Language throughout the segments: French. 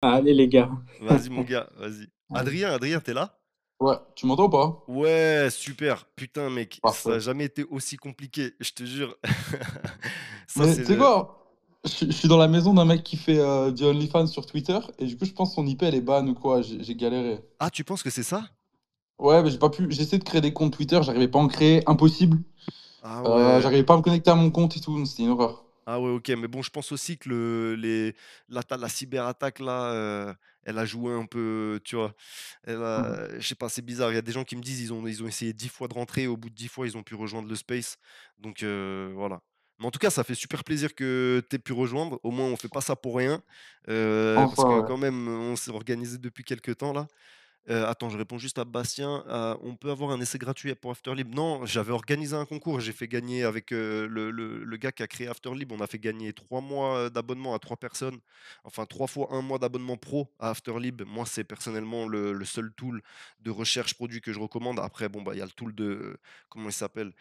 Allez les gars. Vas-y mon gars, vas-y. Adrien, t'es là? Ouais, tu m'entends ou pas? Ouais, super. Putain mec, ça a Parfait. jamais été aussi compliqué, je te jure. Ça Mais c'est tu sais le quoi? Je suis dans la maison d'un mec qui fait du OnlyFans sur Twitter et du coup je pense que son IP elle est ban ou quoi, j'ai galéré. Ah, tu penses que c'est ça? Ouais, mais j'ai pas pu, j'ai essayé de créer des comptes Twitter, j'arrivais pas à en créer, impossible. Ah ouais. J'arrivais pas à me connecter à mon compte et tout, c'était une horreur. Ah ouais, OK, mais bon, je pense aussi que la cyberattaque là, elle a joué un peu, tu vois? Mhm. Je sais pas, c'est bizarre. Il y a des gens qui me disent ils ont essayé 10 fois de rentrer, au bout de 10 fois, ils ont pu rejoindre le space. Donc voilà. Mais en tout cas, ça fait super plaisir que tu aies pu rejoindre. Au moins, on fait pas ça pour rien, parce Enfin, que ouais. quand même, on s'est organisé depuis quelque temps là. Attends, je réponds juste à Bastien. On peut avoir un essai gratuit pour Afterlib? Non, j'avais organisé un concours. J'ai fait gagner avec le gars qui a créé Afterlib. On a fait gagner 3 mois d'abonnement à 3 personnes. Enfin, 3 fois un mois d'abonnement pro à Afterlib. Moi, c'est personnellement le seul tool de recherche produit que je recommande. Après, bon, bah, il y a le tool de, comment il s'appelle?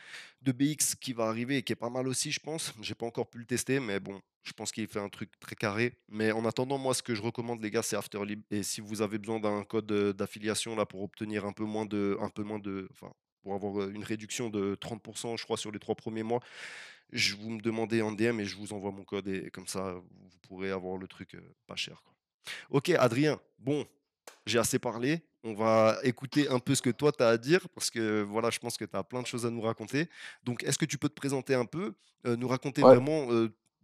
De BX qui va arriver et qui est pas mal aussi, je pense. J'ai pas encore pu le tester, mais bon, je pense qu'il fait un truc très carré. Mais en attendant, moi, ce que je recommande, les gars, c'est Afterlib. Et si vous avez besoin d'un code d'affiliation là pour obtenir enfin, pour avoir une réduction de 30%, je crois, sur les 3 premiers mois, je vous me demandez en DM et je vous envoie mon code et comme ça, vous pourrez avoir le truc pas cher, quoi. Ok, Adrien. Bon, j'ai assez parlé. On va écouter un peu ce que toi tu as à dire parce que voilà, je pense que tu as plein de choses à nous raconter. Donc, est-ce que tu peux te présenter un peu, nous raconter Ouais. vraiment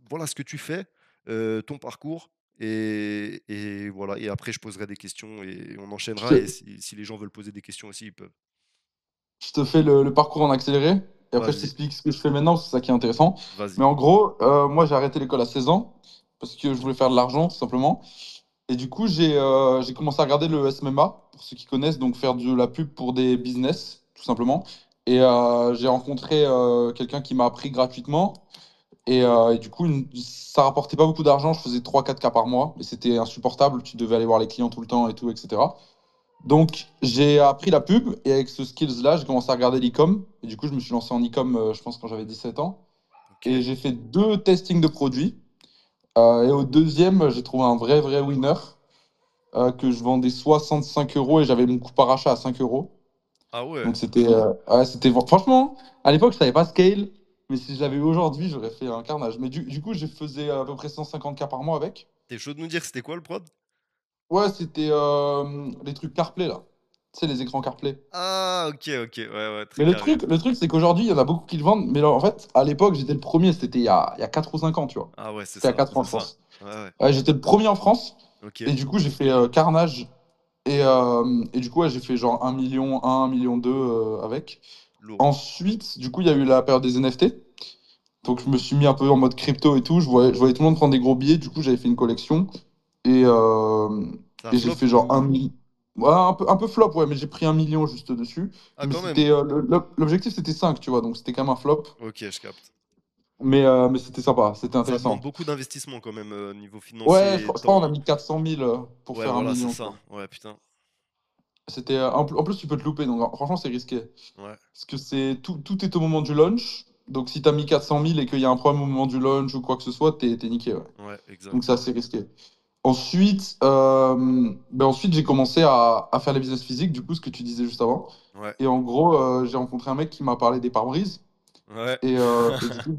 voilà ce que tu fais, ton parcours et voilà. Et après, je poserai des questions et on Je enchaînera. Et te, si les gens veulent poser des questions aussi, ils peuvent. je te fais le parcours en accéléré et après je Vas-y, t'explique ce que je fais maintenant, c'est ça qui est intéressant. vas-y. Mais en gros, moi j'ai arrêté l'école à 16 ans parce que je voulais faire de l'argent tout simplement. Et du coup, j'ai commencé à regarder le SMMA, pour ceux qui connaissent, donc faire de la pub pour des business, tout simplement. Et j'ai rencontré quelqu'un qui m'a appris gratuitement. Et du coup, ça rapportait pas beaucoup d'argent. Je faisais 3 4 cas par mois. Et c'était insupportable. Tu devais aller voir les clients tout le temps et tout, etc. Donc, j'ai appris la pub. Et avec ce skills-là, j'ai commencé à regarder l'e-com. Et du coup, je me suis lancé en e-com, je pense, quand j'avais 17 ans. Ok. Et j'ai fait 2 testings de produits. Et au deuxième, j'ai trouvé un vrai winner que je vendais 65 euros et j'avais mon coût par achat à 5 euros. Ah ouais. Donc c'était ouais, franchement, à l'époque, je savais pas scale, mais si je l'avais eu aujourd'hui, j'aurais fait un carnage. Mais du coup, je faisais à peu près 150K par mois avec. T'es chaud de nous dire c'était quoi le prod? Ouais, c'était les trucs CarPlay là. Tu sais, les écrans CarPlay. Ah, ok, ok. Ouais, ouais, très Mais carré. le truc c'est qu'aujourd'hui, il y en a beaucoup qui le vendent. Mais en fait, à l'époque, j'étais le premier. C'était il y a 4 ou 5 ans, tu vois. Ah ouais, c'est C'était il y a ça, 4 ans, c'est je ça. pense. Ouais, ouais. Ouais, j'étais le premier en France. Ok. Et du coup, j'ai fait carnage. Et du coup, ouais, j'ai fait genre 1 million, 1 million 2 avec. Lourd. Ensuite, du coup, il y a eu la période des NFT. Donc, je me suis mis un peu en mode crypto et tout. Je voyais tout le monde prendre des gros billets. Du coup, j'avais fait une collection. Et, euh, Ça a et j'ai flop fait genre un ou. million. Ouais, un peu flop, ouais, mais j'ai pris 1 million juste dessus. Ah, Mais quand même. c'était l'objectif, c'était 5 tu vois. Donc, c'était quand même un flop. Ok, je capte. Mais c'était sympa, c'était Ça demande intéressant. beaucoup d'investissement quand même, niveau Ouais, financier et je crois qu'on a temps. mis 400 000 pour Ouais, faire un voilà, c'est million, tu ça. vois. Ouais, putain. C'était, en plus, tu peux te louper. Donc, franchement, c'est risqué. Ouais, Parce que tout est au moment du launch. Donc, si tu as mis 400 000 et qu'il y a un problème au moment du launch ou quoi que ce soit, t'es niqué. Ouais. ouais, Donc, c'est exact. assez risqué. Ensuite, ensuite j'ai commencé à faire les business physiques, du coup, ce que tu disais juste avant. Ouais, Et en gros, j'ai rencontré un mec qui m'a parlé des pare-brises. ouais. Et du coup,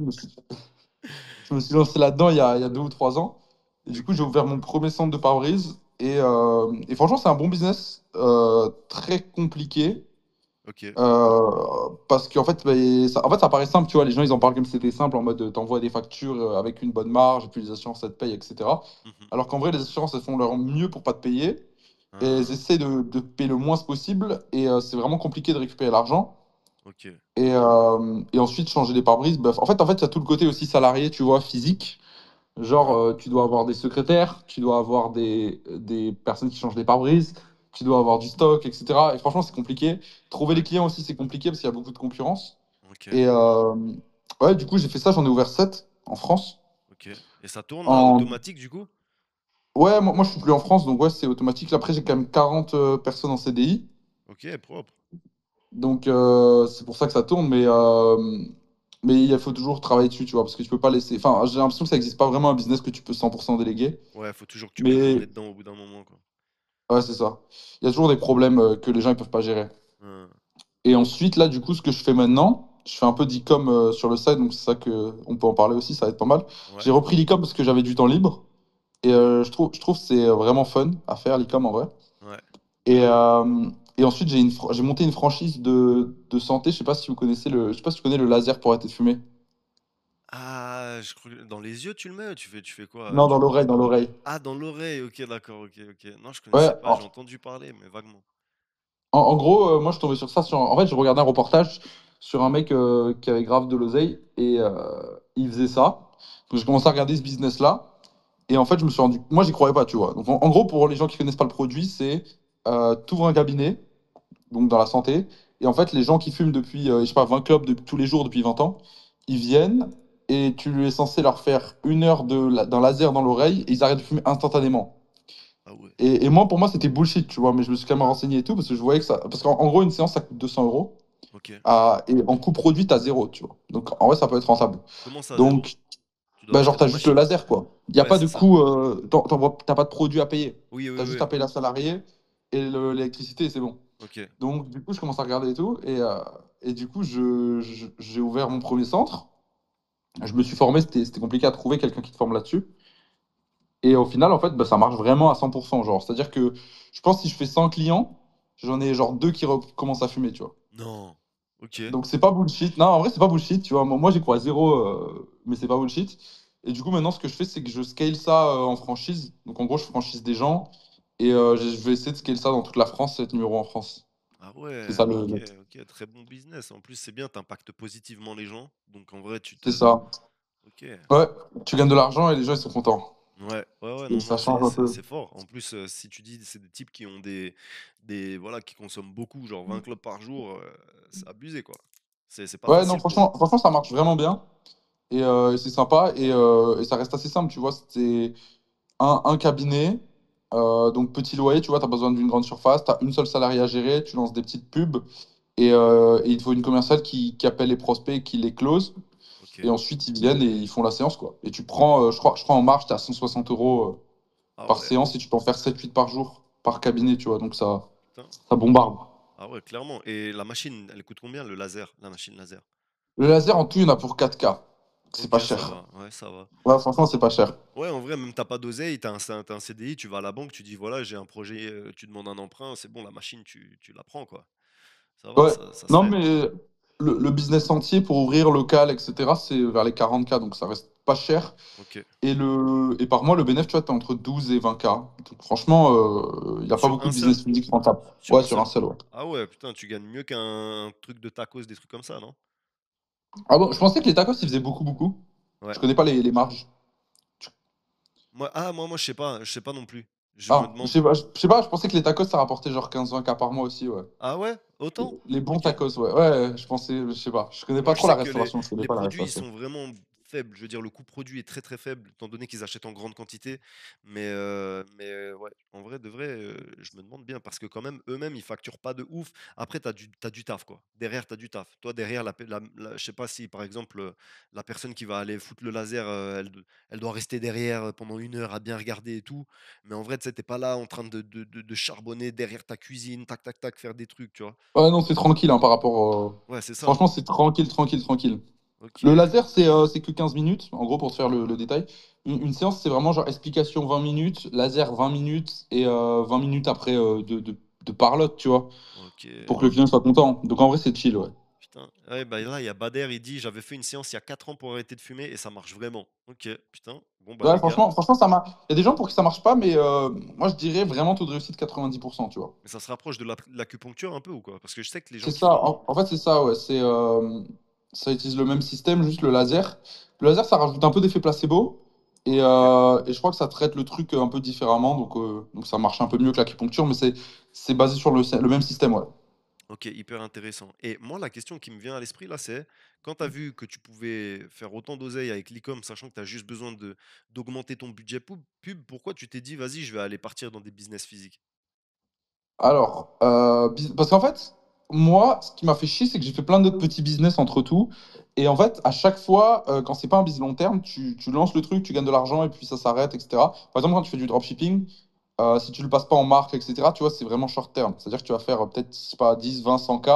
je me suis lancé là-dedans il y a 2 ou 3 ans. Et du coup, j'ai Ok, ouvert mon premier centre de pare-brise. Et franchement, c'est un bon business, très compliqué. ok. Parce qu'en fait, bah, en fait, ça paraît simple, tu vois. Les gens, ils en parlent comme si c'était simple, en mode t'envoies des factures avec une bonne marge, et puis les assurances, ça te paye, etc. Mhm. Alors qu'en vrai, les assurances, elles font leur mieux pour pas te payer. Et elles Ah, essaient de payer le moins possible. Et c'est vraiment compliqué de récupérer l'argent. ok. Et ensuite, changer les pare-brises. Bah, en fait, il y a tout le côté aussi salarié, tu vois, physique. Genre, Ouais, tu dois avoir des secrétaires, tu dois avoir des personnes qui changent les pare-brises, tu dois avoir du stock, etc. Et franchement, c'est compliqué. Trouver les ouais, clients aussi, c'est compliqué parce qu'il y a beaucoup de concurrence. ok, Et ouais, du coup, j'ai fait ça, j'en ai ouvert 7 en France. ok. Et ça tourne là, En... automatique du coup? Ouais, moi, je suis plus en France, donc ouais, c'est automatique. Là, après, j'ai quand même 40 personnes en CDI. Ok, propre. Donc, c'est pour ça que ça tourne. Mais il faut toujours travailler dessus, tu vois, parce que tu peux pas laisser. Enfin, j'ai l'impression que ça n'existe pas vraiment un business que tu peux 100% déléguer. Ouais, faut toujours que tu mettes le Mais nez dedans au bout d'un moment, quoi. ouais, c'est ça. Il y a toujours des problèmes que les gens ils peuvent pas gérer. Hein, Et ensuite, là, du coup, ce que je fais maintenant, je fais un peu d'e-com sur le site, donc c'est ça que on peut en parler aussi, ça va être pas mal. ouais, J'ai repris l'e-com parce que j'avais du temps libre. Et OK. je trouve que c'est vraiment fun à faire l'e-com en vrai. Ouais. Et ensuite, j'ai monté une franchise de santé. Je sais pas si tu connais le laser pour arrêter de fumer. Ah, je crois que dans les yeux, tu le mets? Tu fais quoi? Non, dans l'oreille, dans l'oreille. Ah, dans l'oreille, OK, d'accord, OK, OK. Non, je Ouais, connaissais pas, j'ai entendu parler, mais vaguement. en gros, moi, je suis tombé sur ça. En fait, j'ai regardé un reportage sur un mec qui avait grave de l'oseille et il faisait ça. Donc, j'ai commencé à regarder ce business-là. Et en fait, je me suis rendu. Moi, j'y croyais pas, tu vois. Donc, en gros, pour les gens qui connaissent pas le produit, c'est t'ouvres un cabinet, donc dans la santé. Et en fait, les gens qui fument depuis, je sais pas, 20 clubs tous les jours depuis 20 ans, ils viennent et tu es censé leur faire 1 heure d'un laser dans l'oreille et ils arrêtent de fumer instantanément. Ah ouais, Et moi, pour moi, c'était bullshit, tu vois. Mais je me suis quand même renseigné et tout parce que je voyais que ça. Parce qu'en gros, une séance, ça coûte 200 euros. OK. Et en coût produit, t'as zéro, tu vois. Donc, en vrai, ça peut être rentable. Comment ça, zéro? Donc, Tu dois bah, genre, acheter t'as la juste le machine? laser, quoi. Il n'y a Ouais, pas c'est de ça. coût. T'as pas de produit à payer. Oui, oui, T'as juste oui. à payer la salariée et l'électricité et c'est bon. OK. Donc, du coup, je commence à regarder et tout. Et du coup, j'ai ouvert mon premier centre. Je me suis formé, c'était compliqué à trouver quelqu'un qui te forme là-dessus. Et au final, en fait, bah, ça marche vraiment à 100%. Genre, c'est-à-dire que je pense que si je fais 100 clients, j'en ai genre deux qui commencent à fumer, tu vois. Non. OK. Donc, c'est pas bullshit. Non, en vrai, c'est pas bullshit, tu vois. Moi, j'y crois à zéro, mais c'est pas bullshit. Et du coup, maintenant, ce que je fais, c'est que je scale ça en franchise. Donc, en gros, je franchise des gens. Et je vais essayer de scale ça dans toute la France, être numéro en France. Ah C'est ouais, ça OK, OK, très bon business. En plus, c'est bien, tu impactes positivement les gens. Donc en vrai, tu c'est te ça. OK. Ouais, tu gagnes de l'argent et les gens, ils sont contents. Ouais, ouais, ouais, Et non, ça non, change c'est un c'est peu. c'est fort. En plus, si tu dis c'est des types qui ont voilà, qui consomment beaucoup, genre 20 clopes par jour, c'est abusé, quoi. C'est pas Ouais, non, facile pour eux. franchement, ça marche vraiment bien. Et c'est sympa. Et ça reste assez simple, tu vois. C'est un cabinet. Donc, petit loyer, tu vois, tu as besoin d'une grande surface. Tu as une seule salariée à gérer. Tu lances des petites pubs. Et il te faut une commerciale qui appelle les prospects et qui les close. Et OK. ensuite, ils viennent et ils font la séance, quoi. Et tu prends, je crois en marge, tu as 160 euros Ah par ouais, séance et tu peux en faire 7-8 par jour, par cabinet, tu vois. Donc, putain. ça bombarde. Ah ouais, clairement. Et la machine, elle coûte combien, le laser, la machine laser? Le laser, en tout, il y en a pour 4K. C'est OK, pas ça cher. va. Ouais, ça va. Ouais, franchement, c'est pas cher. Ouais, en vrai, même t'as pas d'oseille, t'as un CDI, tu vas à la banque, tu dis voilà, j'ai un projet, tu demandes un emprunt, c'est bon, la machine, tu la prends, quoi. Ça va, Ouais. ça se Non, fait. mais le business entier pour ouvrir local, etc., c'est vers les 40K, donc ça reste pas cher. OK. Et par mois, le bénéfice, tu vois, t'es entre 12 et 20K. Donc franchement, il n'y a pas Sur beaucoup un de seul? business physique rentable. Sur Ouais, un sur un seul? seul, ouais. Ah ouais, putain, tu gagnes mieux qu'un truc de tacos, des trucs comme ça, non? Ah bon, je pensais que les tacos, ils faisaient beaucoup, beaucoup. Ouais. Je connais pas les marges. Moi, je sais pas non plus. Je me Ah, demande. je sais pas, je pensais que les tacos, ça rapportait genre 15-20K par mois aussi, ouais. Ah ouais? Autant? Les bons OK. tacos, ouais. Ouais, je pensais, je sais pas. Je connais Moi, pas je trop la sais que les, restauration, je connais les pas la produits, ils restauration. sont vraiment faibles. Je veux dire, le coût produit est très très faible, étant donné qu'ils achètent en grande quantité. Mais ouais, en vrai, de vrai, je me demande bien, parce que quand même, eux-mêmes, ils facturent pas de ouf. Après, t'as du taf, quoi. Derrière, t'as du taf. Toi, derrière, je sais pas si, par exemple, la personne qui va aller foutre le laser, elle doit rester derrière pendant 1 heure à bien regarder et tout. Mais en vrai, tu sais, t'es pas là en train de charbonner derrière ta cuisine, tac, tac, tac, faire des trucs, tu vois. Ouais, non, c'est tranquille hein, par rapport Ouais, c'est ça. Franchement, c'est tranquille, tranquille, tranquille. Ok. Le laser, c'est que 15 minutes, en gros, pour te faire le détail. Une séance, c'est vraiment genre explication 20 minutes, laser 20 minutes et 20 minutes après de parlotte, tu vois, Ok. pour que le client soit content. Donc en vrai, c'est chill, ouais. Putain. Ouais, bah là, il y a Bader, il dit, j'avais fait une séance il y a 4 ans pour arrêter de fumer et ça marche vraiment. Ok, putain. Bon, bah Ouais, les gars, franchement, ça marche. Il y a des gens pour qui ça marche pas, mais moi, je dirais vraiment taux de réussite 90%, tu vois. mais ça se rapproche de l'acupuncture un peu ou quoi? Parce que je sais que les gens C'est qui ça. font. En fait, c'est ça, ouais. Ça utilise le même système, juste le laser. Le laser, ça rajoute un peu d'effet placebo. Ok. Et je crois que ça traite le truc un peu différemment. Donc ça marche un peu mieux que l'acupuncture, mais c'est basé sur le même système, ouais. Ok, hyper intéressant. Et moi, la question qui me vient à l'esprit là, c'est quand tu as vu que tu pouvais faire autant d'oseille avec l'e-com, sachant que tu as juste besoin d'augmenter ton budget pub, pourquoi tu t'es dit, vas-y, je vais aller partir dans des business physiques? Alors, parce qu'en fait, moi, ce qui m'a fait chier, c'est que j'ai fait plein d'autres petits business entre tout. Et en fait, à chaque fois, quand c'est pas un business long terme, tu lances le truc, tu gagnes de l'argent et puis ça s'arrête, etc. Par exemple, quand tu fais du dropshipping, si tu le passes pas en marque, etc., tu vois, c'est vraiment short terme. C'est-à-dire que tu vas faire peut-être, je sais pas, 10, 20, 100 k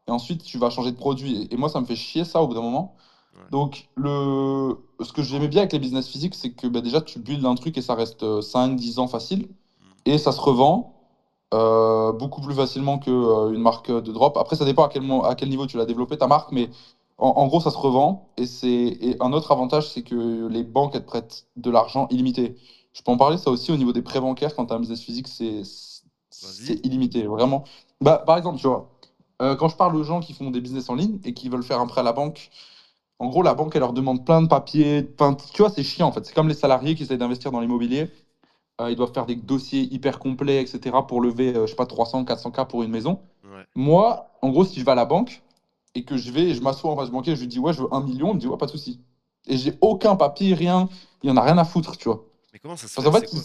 et ensuite tu vas changer de produit. Et moi, ça me fait chier ça au bout d'un moment. Ouais. Donc, ce que j'aimais bien avec les business physiques, c'est que bah, déjà, tu builds un truc et ça reste 5, 10 ans facile. Mm. Et ça se revend beaucoup plus facilement qu'une marque de drop. Après, ça dépend à quel niveau tu l'as développé ta marque, mais en gros, ça se revend. Et un autre avantage, c'est que les banques, elles te prêtent de l'argent illimité. Je peux en parler, ça aussi, au niveau des prêts bancaires, quand tu as un business physique, Vas-y. c'est illimité, vraiment. Bah, par exemple, tu vois, quand je parle aux gens qui font des business en ligne et qui veulent faire un prêt à la banque, en gros, la banque, elle leur demande plein de papiers, tu vois, c'est chiant en fait. C'est comme les salariés qui essayent d'investir dans l'immobilier. Ils doivent faire des dossiers hyper complets, etc., pour lever, je sais pas, 300, 400 k pour une maison. Ouais. Moi, en gros, si je vais à la banque et que je vais, et je m'assois en face du banquier, je lui dis, ouais, je veux 1 million, il me dit, ouais, pas de souci. Et j'ai aucun papier, rien, il y en a rien à foutre, tu vois. Mais comment ça se Parce fait? qu'en C'est fait, quoi?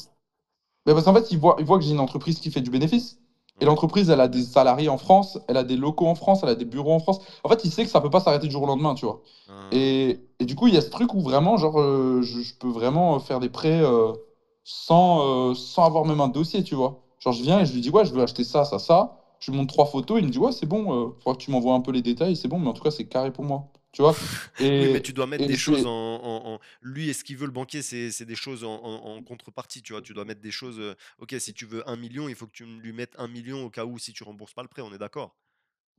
il voit que j'ai une entreprise qui fait du bénéfice. Et Ouais. l'entreprise, elle a des salariés en France, elle a des locaux en France, elle a des bureaux en France. En fait, il sait que ça peut pas s'arrêter du jour au lendemain, tu vois. Hein. Et du coup, il y a ce truc où vraiment, genre, je peux vraiment faire des prêts sans avoir même un dossier, tu vois. Genre, je viens et Ok. je lui dis, ouais, je veux acheter ça, ça, ça. Je lui montre 3 photos, il me dit, ouais, c'est bon, faudra que tu m'envoies un peu les détails, c'est bon, mais en tout cas, c'est carré pour moi, tu vois. Oui, mais tu dois mettre Et des choses c'est. Lui, est-ce qu'il veut le banquier, c'est des choses en contrepartie, tu vois. Tu dois mettre des choses. Ok, si tu veux 1 million, il faut que tu lui mettes 1 million au cas où si tu rembourses pas le prêt, on est d'accord.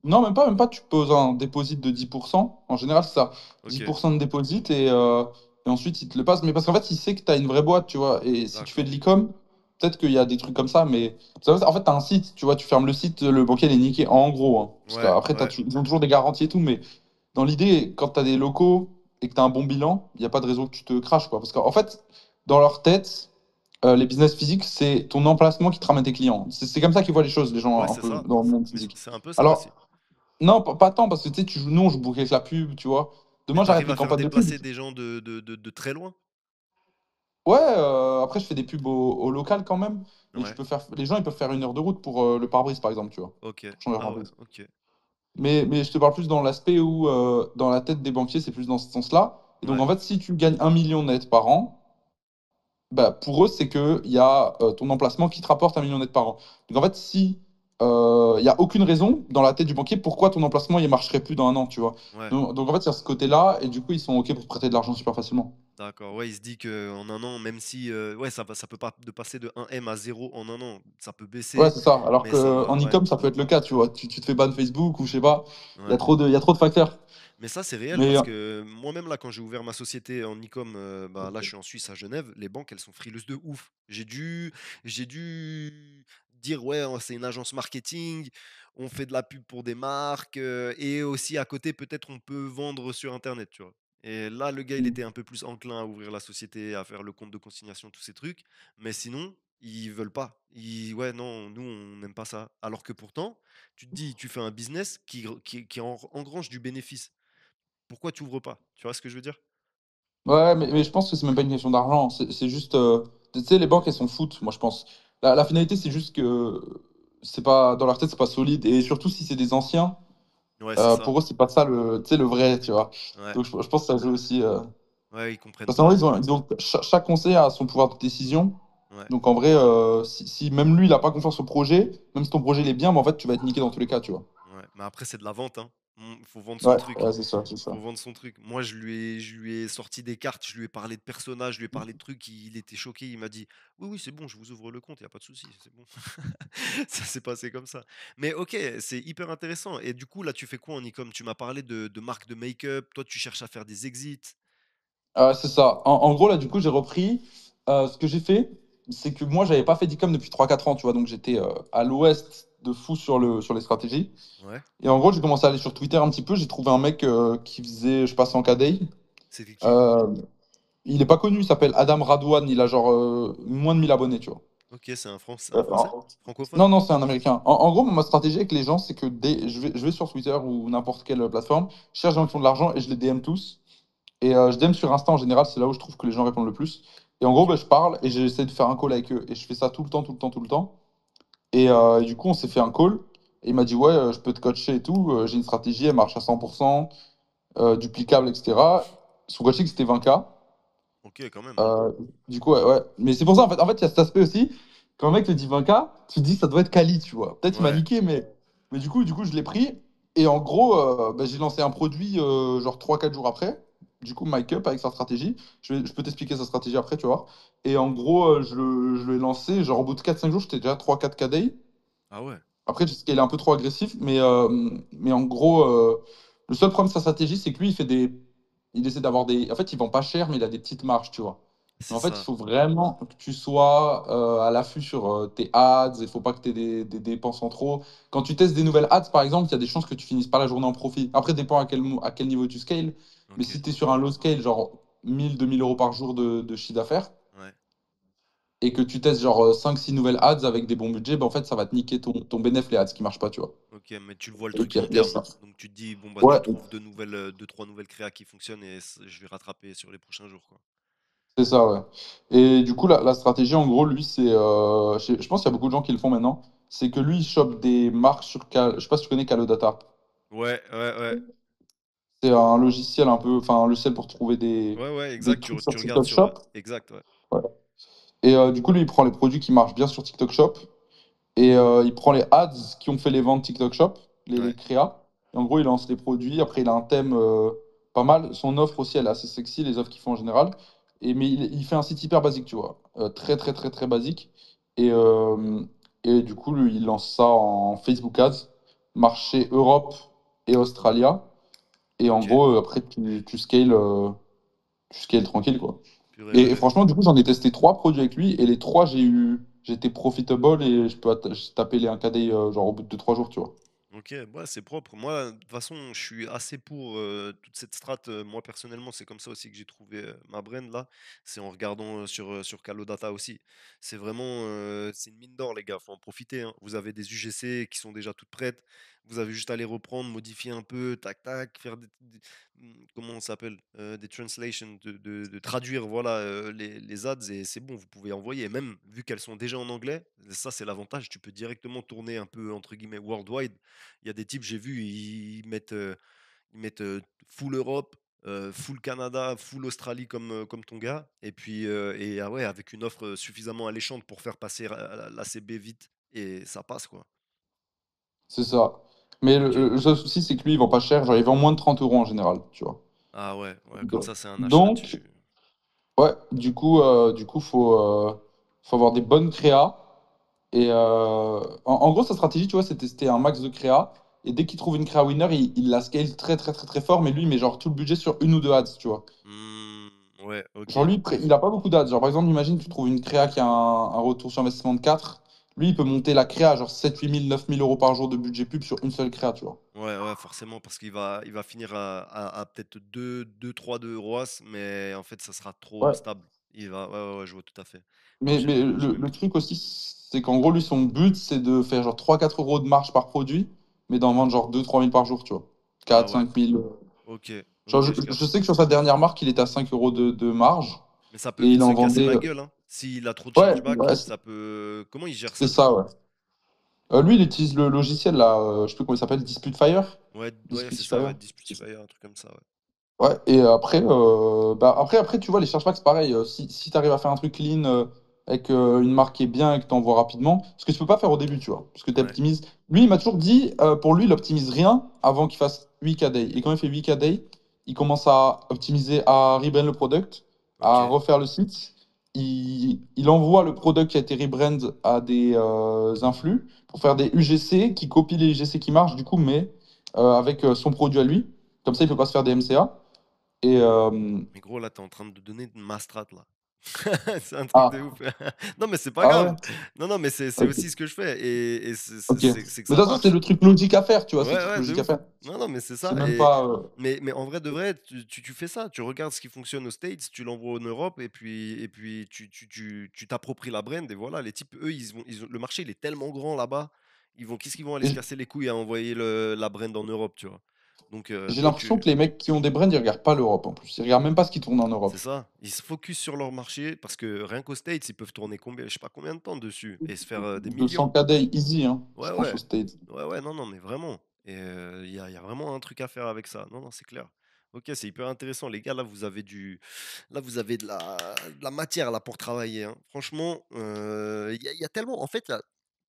Non, même pas, tu poses un dépôt de 10%. En général, c'est ça. Ok, 10% de dépôt et ensuite, il te le passe. Mais parce qu'en fait, il sait que tu as une vraie boîte, tu vois. Et si tu fais de d'accord. l'e-com, peut-être qu'il y a des trucs comme ça. Mais en fait, tu as un site, tu vois. Tu fermes le site, le banquier, il est niqué. En gros, hein. Parce Ouais, qu'après, ouais, ils ont toujours des garanties et tout. Mais dans l'idée, quand tu as des locaux et que tu as un bon bilan, il n'y a pas de raison que tu te craches, quoi. Parce qu'en fait, dans leur tête, les business physiques, c'est ton emplacement qui te ramène tes clients. C'est comme ça qu'ils voient les choses, les gens, ouais, un c'est peu ça. dans le monde Mais physique. c'est un peu ça aussi. Alors, non, pas tant, parce que tu sais, nous, on joue beaucoup avec la pub, tu vois. Mais Demain, j'arrête t'arrives les à faire campagnes de pub. déplacer des gens de très loin. Ouais, après, je fais des pubs au local quand même. Mais Ouais, les gens, ils peuvent faire 1 heure de route pour le pare-brise, par exemple, tu vois. ok. Pour changer leur Ah ouais, pare-brise. ok. Mais je te parle plus dans l'aspect où, dans la tête des banquiers, c'est plus dans ce sens-là. Et donc, Ouais, en fait, si tu gagnes 1 million net par an, bah, pour eux, c'est qu'il y a ton emplacement qui te rapporte 1 million net par an. Donc, en fait, si il n'y a aucune raison dans la tête du banquier pourquoi ton emplacement il marcherait plus dans un an, tu vois. ouais. Donc en fait, il y a ce côté-là, et du coup, ils sont OK pour te prêter de l'argent super facilement. D'accord, ouais, il se dit qu'en un an, même si ouais, ça peut pas de passer de 1M à 0 en un an, ça peut Ouais, baisser, c'est ça. Alors mais ça qu'en va, ouais, e-com, ça peut être le cas, tu vois. Tu te fais ban Facebook ou je sais pas. ouais. Il y a trop de facteurs. Mais ça, c'est réel Mais parce que moi-même, là, quand j'ai ouvert ma société en e-com, bah, là, je suis en Suisse, à Genève, les banques, elles sont frileuses de ouf. J'ai dû dire, ouais, c'est une agence marketing, on fait de la pub pour des marques, et aussi à côté, peut-être, on peut vendre sur Internet, tu vois. Et là, le gars, il était un peu plus enclin à ouvrir la société, à faire le compte de consignation, tous ces trucs. Mais sinon, ils veulent pas. Ouais, non, nous, on n'aime pas ça. Alors que pourtant, tu te dis, tu fais un business qui engrange du bénéfice. Pourquoi tu ouvres pas? Tu vois ce que je veux dire? ouais, mais je pense que c'est même pas une question d'argent. C'est juste. Tu sais, les banques, elles s'en foutent, moi, je pense. La finalité, c'est juste que c'est pas dans leur tête, c'est pas solide. Et surtout, si c'est des anciens, Ouais, c'est ça. pour eux, c'est pas ça tu sais, le vrai, tu vois. Ouais, Donc, je pense que ça joue aussi. ouais, ils comprennent Parce qu'en vrai, pas. chaque conseiller a son pouvoir de décision. Ouais, Donc, en vrai, si même lui, il a pas confiance au projet, même si ton projet il est bien, mais en fait, tu vas être niqué dans tous les cas, tu vois. ouais. Mais après, c'est de la vente, hein. Faut vendre son Ouais, truc. ouais, c'est ça, c'est ça. Faut vendre son truc. Moi, je lui ai sorti des cartes, je lui ai parlé de personnages, je lui ai parlé de trucs, il était choqué, il m'a dit: «Oui, oui, c'est bon, je vous ouvre le compte, il y a pas de souci, c'est bon». Ça s'est passé comme ça. Mais OK, c'est hyper intéressant et du coup, là, tu fais quoi en e-com? Tu m'as parlé de marques de make-up, toi, tu cherches à faire des exits? C'est ça. En gros, là, du coup, j'ai repris. Ce que j'ai fait, c'est que moi, j'avais pas fait d'e-com depuis 3 4 ans, tu vois. Donc, j'étais à l'ouest de fou sur les stratégies. Ouais. Et en gros, j'ai commencé à aller sur Twitter un petit peu. J'ai trouvé un mec qui faisait, je passe en KDI. C'était qui? Euh, il est pas connu, il s'appelle Adam Radwan. Il a genre moins de 1000 abonnés, tu vois. OK, c'est un Euh, Français? en- Francophone? Non, non, c'est un Américain. En gros, ma stratégie avec les gens, c'est que je vais sur Twitter ou n'importe quelle plateforme, je cherche des gens qui font de l'argent et je les DM tous. Et je DM sur Insta en général, c'est là où je trouve que les gens répondent le plus. Et en gros, OK. bah, je parle et j'essaie de faire un call avec eux. Et je fais ça tout le temps, tout le temps, tout le temps. Et du coup, on s'est fait un call. Et il m'a dit, ouais, je peux te coacher et tout. J'ai une stratégie, elle marche à 100%, duplicable, etc. Son coaching, c'était 20K. OK, quand même. Euh, du coup, ouais, ouais. Mais c'est pour ça, en fait, il y a cet aspect aussi. Quand un mec te dit 20K, tu te dis, ça doit être quali, tu vois. Peut-être il m'a Ouais. niqué, mais du coup, je l'ai pris. Et en gros, bah, j'ai lancé un produit genre 3 4 jours après. Du coup, Mike Up avec sa stratégie. Je peux t'expliquer sa stratégie après, tu vois. Et en gros, je l'ai lancé. Genre, au bout de 4 5 jours, j'étais déjà 3 4 KD. Ah ouais. Après, je sais qu'il est un peu trop agressif, mais en gros, le seul problème de sa stratégie, c'est que lui, il essaie d'avoir des. En fait, il vend pas cher, mais il a des petites marges, tu vois. Mais C'est en fait, il ça. faut vraiment que tu sois à l'affût sur tes ads. Il faut pas que tu aies des dépenses en trop. Quand tu testes des nouvelles ads, par exemple, il y a des chances que tu finisses pas la journée en profit. Après, dépend à quel niveau tu scales. Mais OK. si tu es sur un low scale, genre 1 000 2 000 euros par jour de chiffre d'affaires, Ouais. et que tu testes genre 5 6 nouvelles ads avec des bons budgets, bah, en fait, ça va te niquer ton bénéfice, les ads qui marchent pas, tu vois. OK, mais tu le vois le Donc, truc long il y a terme. ça. Donc tu te dis: «Bon, bah, Ouais, tu trouves 2-3 nouvelles créas qui fonctionnent et je vais rattraper sur les prochains jours, quoi». c'est ça, ouais. Et du coup, la stratégie, en gros, lui, c'est. Je pense qu'il y a beaucoup de gens qui le font maintenant. C'est que lui, il chope des marques sur Cal. Je sais pas si tu connais Calodata. Ouais, ouais, ouais. C'est un logiciel un peu. Enfin, un logiciel pour trouver des, Ouais, ouais, des exact, trucs sur tu regardes TikTok sur, Shop. exact, ouais. Ouais. Et du coup, lui, il prend les produits qui marchent bien sur TikTok Shop. Et il prend les ads qui ont fait les ventes TikTok Shop, les Ouais. créas. Et en gros, il lance les produits. Après, il a un thème pas mal. Son offre aussi, elle est assez sexy, les offres qu'il fait en général. Mais il fait un site hyper basique, tu vois. Très, très, très, très basique. Et, euh, et du coup, lui, il lance ça en Facebook Ads, marché Europe et Australia. Et en OK. gros, après, tu scales tranquille, quoi. Purée, Et ouais. franchement, du coup, j'en ai testé 3 produits avec lui. Et les trois, j'étais profitable et je taper les 1 KD genre au bout de 2 3 jours, tu vois. OK, ouais, c'est propre. Moi, de toute façon, je suis assez pour toute cette strate. Moi, personnellement, c'est comme ça aussi que j'ai trouvé ma brand là. C'est en regardant sur Calodata aussi. C'est vraiment, c'est une mine d'or, les gars. Faut en profiter, hein. Vous avez des UGC qui sont déjà toutes prêtes. Vous avez juste à les reprendre, modifier un peu, tac, tac, faire comment on s'appelle? Des translations, de traduire, voilà, les ads et c'est bon, vous pouvez envoyer. Et même vu qu'elles sont déjà en anglais, ça, c'est l'avantage. Tu peux directement tourner un peu, entre guillemets, worldwide. Il y a des types, j'ai vu, ils mettent full Europe, full Canada, full Australie comme ton gars. Et puis, et ah ouais, avec une offre suffisamment alléchante pour faire passer la CB vite. Et ça passe, quoi. C'est ça. Mais le, Ok. le seul souci, c'est que lui, il vend pas cher. Genre, il vend moins de 30 euros en général, tu vois. Ah ouais, ouais, comme Donc, ça, c'est un achat, donc, tu. ouais, du coup, faut avoir des bonnes créas. Et en gros, sa stratégie, tu vois, c'est tester un max de créa. Et dès qu'il trouve une créa winner, il la scale très, très, très, très fort. Mais lui, il met genre tout le budget sur une ou deux ads, tu vois. Hmm, ouais, ok. Genre, lui, il a pas beaucoup d'ads. Genre, par exemple, imagine, tu trouves une créa qui a un retour sur investissement de 4. Lui, il peut monter la créa à genre 7 8 000 9 000 euros par jour de budget pub sur une seule créa, tu vois. Ouais, ouais, forcément, parce qu'il va finir à peut-être 2-3 de ROAS, mais en fait, ça sera trop Ouais. stable. Ouais, ouais, ouais, je vois tout à fait. Non, Mais, j'ai mais même, j'ai le, même le plus. truc aussi, c'est qu'en gros, lui, son but, c'est de faire genre 3 4 euros de marge par produit, mais d'en vendre genre 2 3 000 par jour, tu vois. Ah Quatre ouais, 5 000. ok, Genre, ok, je, je je capte. sais que sur sa dernière marque, il était à 5 euros de marge, Mais ça peut et il vite se en casser vendait. la gueule, hein. S'il a trop de Ouais, chargeback, ouais, ça peut. Comment il gère c'est ça, lui? ça, ouais. Lui, il utilise le logiciel, là, je sais plus comment il s'appelle, Dispute Fire. Ouais, ouais, c'est Dispute ça, ouais, Fire. Disputify, un truc comme ça, ouais. Ouais, et après, après, tu vois, les chargebacks, c'est pareil. Si tu arrives à faire un truc clean avec une marque qui est bien et que tu envoies rapidement, ce que tu peux pas faire au début, tu vois, parce que tu Ouais, optimises. Lui, il m'a toujours dit, pour lui, il optimise rien avant qu'il fasse 8K day. Et quand il fait 8K day, il commence à optimiser, à rebrand le product, ok. à refaire le site. Il envoie le product qui a été rebrand à des influx pour faire des UGC qui copient les UGC qui marchent, du coup, mais avec son produit à lui. Comme ça, il ne peut pas se faire des MCA. Et Mais gros, là, t'es en train de donner ma strat, là. C'est un truc de ah, ouf. Non, mais c'est pas ah ouais, grave. Non, non, mais c'est ok, aussi ce que je fais. Et ok. Mais c'est que de ça toute façon, c'est marche. le truc logique à faire, tu vois, Ouais, c'est le truc ouais, de logique à ouf. faire. Non, non, mais c'est C'est ça. même pas. Mais en vrai de vrai, tu fais ça. Tu regardes ce qui fonctionne aux States, tu l'envoies en Europe, et puis tu t'appropries la brand. Et voilà, les types, eux, le marché, il est tellement grand là-bas. Qu'est-ce qu'ils vont aller se Et, casser les couilles à envoyer la brand en Europe, tu vois? Donc, J'ai toi, l'impression que les mecs qui ont des brands, ils regardent pas l'Europe en plus. Ils regardent même pas ce qui tourne en c'est Europe. ça, ils se focus sur leur marché parce que rien qu'aux States, ils peuvent tourner combien, je sais pas combien de temps dessus et se faire des 200 millions. KD easy, hein, Ouais, je pense, ouais. aux States. Ouais, ouais, non, non, mais vraiment. Et il y a vraiment un truc à faire avec ça. Non, non, c'est clair. Ok, c'est hyper intéressant. Les gars, là, vous avez de la matière là pour travailler, hein. Franchement, il y a tellement. En fait,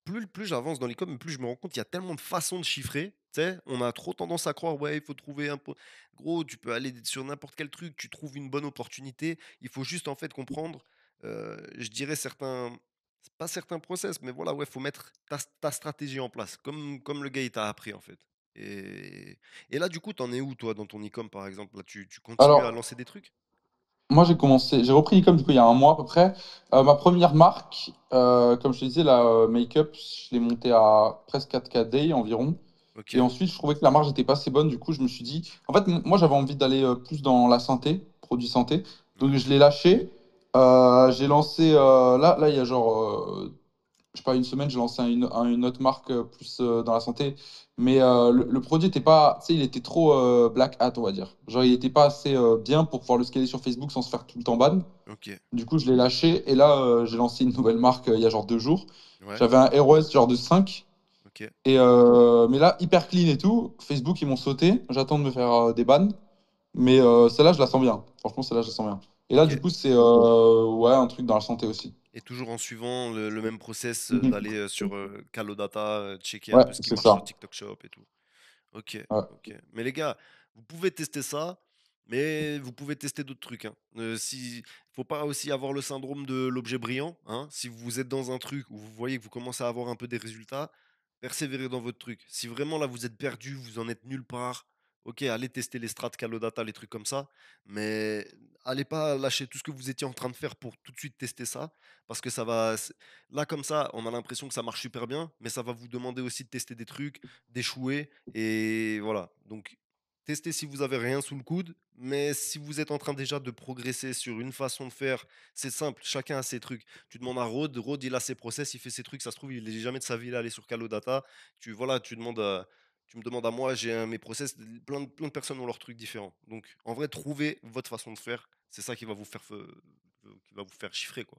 plus j'avance dans l'e-com, plus je me rends compte qu'il y a tellement de façons de chiffrer. Tu sais, on a trop tendance à croire, ouais, il faut trouver un peu. Gros, tu peux aller sur n'importe quel truc, tu trouves une bonne opportunité. Il faut juste en fait comprendre, je dirais certains, c'est pas certains process, mais voilà, ouais, faut mettre ta stratégie en place, comme le gars il t'a appris en fait. Et, et là, du coup, t'en es où toi dans ton e-com par exemple? Là, tu continues à Alors, lancer des trucs? moi, j'ai repris l'e-com du coup il y a un mois à peu près. Ma première marque, comme je te disais, la Make-up, je l'ai montée à presque 4 KD environ. Ok. Et ensuite, je trouvais que la marge n'était pas assez bonne. Du coup, je me suis dit, en fait, moi, j'avais envie d'aller plus dans la santé, produits santé. Donc, Ouais. je l'ai lâché. J'ai lancé, là, il y a genre, je sais pas, une semaine, j'ai lancé une autre marque plus dans la santé. Mais le produit était pas, tu sais, il était trop black hat, on va dire. Genre, il était pas assez bien pour pouvoir le scaler sur Facebook sans se faire tout le temps ban. Ok. Du coup, je l'ai lâché. Et là, j'ai lancé une nouvelle marque il y a genre 2 jours. Ouais. J'avais un ROS genre de 5. Ok. Mais là, hyper clean et tout. Facebook, ils m'ont sauté. J'attends de me faire des bans. Mais celle-là, je la sens bien. Franchement, celle-là, je la sens bien. Et là, Ok. du coup, c'est ouais, un truc dans la santé aussi. Et toujours en suivant le même process Mhm. d'aller sur Calodata, checker un Ouais, peu ce qui c'est marche sur ça. TikTok Shop et tout. Ok, Ouais. ok. Mais les gars, vous pouvez tester ça, mais vous pouvez tester d'autres trucs, hein. Faut pas aussi avoir le syndrome de l'objet brillant, hein. Si vous êtes dans un truc où vous voyez que vous commencez à avoir un peu des résultats, persévérez dans votre truc. Si vraiment là vous êtes perdu, vous en êtes nulle part, ok, allez tester les strats Calodata, les trucs comme ça, mais allez pas lâcher tout ce que vous étiez en train de faire pour tout de suite tester ça, parce que là comme ça, on a l'impression que ça marche super bien, mais ça va vous demander aussi de tester des trucs, d'échouer et voilà, donc testez si vous avez rien sous le coude, mais si vous êtes en train déjà de progresser sur une façon de faire, c'est simple, chacun a ses trucs. Tu demandes à Rod il a ses process, il fait ses trucs, ça se trouve, il n'est jamais de sa vie allé sur Calodata. Voilà, tu me demandes à moi, j'ai mes process, plein de personnes ont leurs trucs différents. Donc en vrai, trouvez votre façon de faire, c'est ça qui va vous faire chiffrer quoi.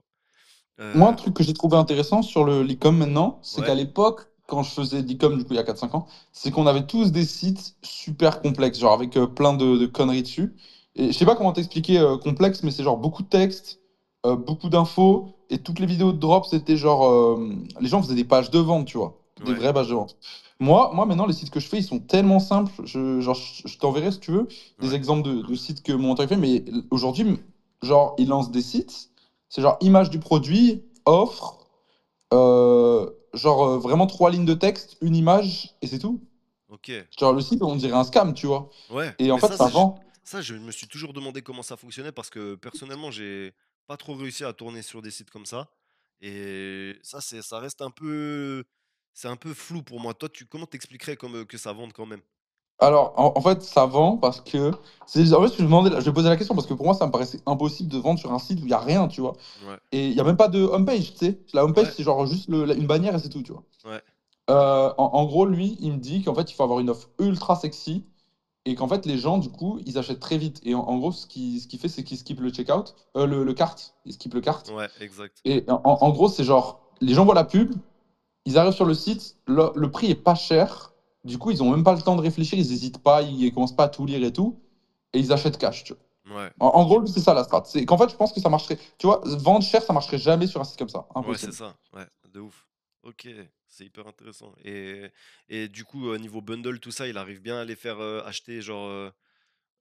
Moi, un Euh, truc que j'ai trouvé intéressant sur le l'e-com maintenant, c'est ouais, qu'à l'époque, quand je faisais l'e-com, du coup, il y a 4 5 ans, c'est qu'on avait tous des sites super complexes, genre avec plein de conneries dessus. Et je sais pas comment t'expliquer complexe, mais c'est genre beaucoup de texte, beaucoup d'infos, et toutes les vidéos de drop, c'était genre. Les gens faisaient des pages de vente, tu vois, des ouais, vraies pages de vente. Moi maintenant, les sites que je fais, ils sont tellement simples. Je t'enverrai, si tu veux, des ouais, exemples de sites que mon monteur fait, mais aujourd'hui, genre, ils lancent des sites. C'est genre image du produit, offre, genre vraiment 3 lignes de texte, une image, et c'est tout. ok. Genre le site, on dirait un scam, tu vois. Ouais, Et en mais fait, ça vend. ça, je me suis toujours demandé comment ça fonctionnait parce que personnellement, j'ai pas trop réussi à tourner sur des sites comme ça. Et ça, ça reste c'est un peu flou pour moi. Toi, comment t'expliquerais que ça vende quand même? Alors, en fait, ça vend parce que. En fait, je posais la question parce que pour moi, ça me paraissait impossible de vendre sur un site où il n'y a rien, tu vois. Ouais, Et il n'y a même pas de homepage, tu sais. La homepage, ouais, c'est genre juste une bannière et c'est tout, tu vois. ouais, En gros, lui, il me dit qu'en fait, il faut avoir une offre ultra sexy et qu'en fait, les gens, du coup, ils achètent très vite. Et en gros, ce qu'il fait, c'est qu'il skip le checkout, le cart. Il skip le cart. ouais, exact. Et en gros, c'est genre, les gens voient la pub, ils arrivent sur le site, le prix est pas cher. Du coup, ils ont même pas le temps de réfléchir, ils hésitent pas, ils commencent pas à tout lire et tout. Et ils achètent cash, tu vois. Ouais, En ok. gros, c'est ça la strat. C'est qu'en fait, je pense que ça marcherait. Tu vois, vendre cher, ça marcherait jamais sur un site comme ça. Ouais, c'est Impossible. ça. Ouais, de ouf. Ok, c'est hyper intéressant. Et du coup, niveau bundle, tout ça, il arrive bien à les faire acheter, genre,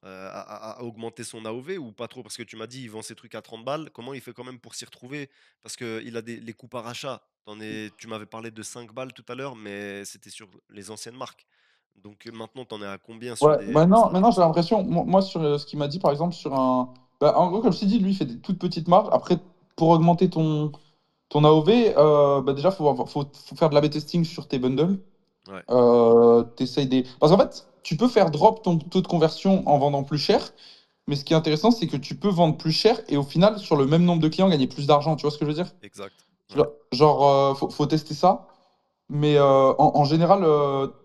à augmenter son AOV ou pas trop? Parce que tu m'as dit, il vend ses trucs à 30 balles. Comment il fait quand même pour s'y retrouver? Parce qu'il a les coûts par achat. Tu m'avais parlé de 5 balles tout à l'heure, mais c'était sur les anciennes marques. Donc maintenant, t'en es à combien sur Ouais, des strats maintenant comme j'ai ça? l'impression, moi, sur ce qu'il m'a dit par exemple, sur un. Bah, en gros, comme je t'ai dit, lui, il fait des toutes petites marges. Après, pour augmenter ton AOV, bah, déjà, faut faire de l'A/B testing sur tes bundles. Ouais, Parce qu'en fait, tu peux faire drop ton taux de conversion en vendant plus cher, mais ce qui est intéressant, c'est que tu peux vendre plus cher et au final, sur le même nombre de clients, gagner plus d'argent. Tu vois ce que je veux dire? exact. Ouais, Genre, faut tester ça. Mais en général,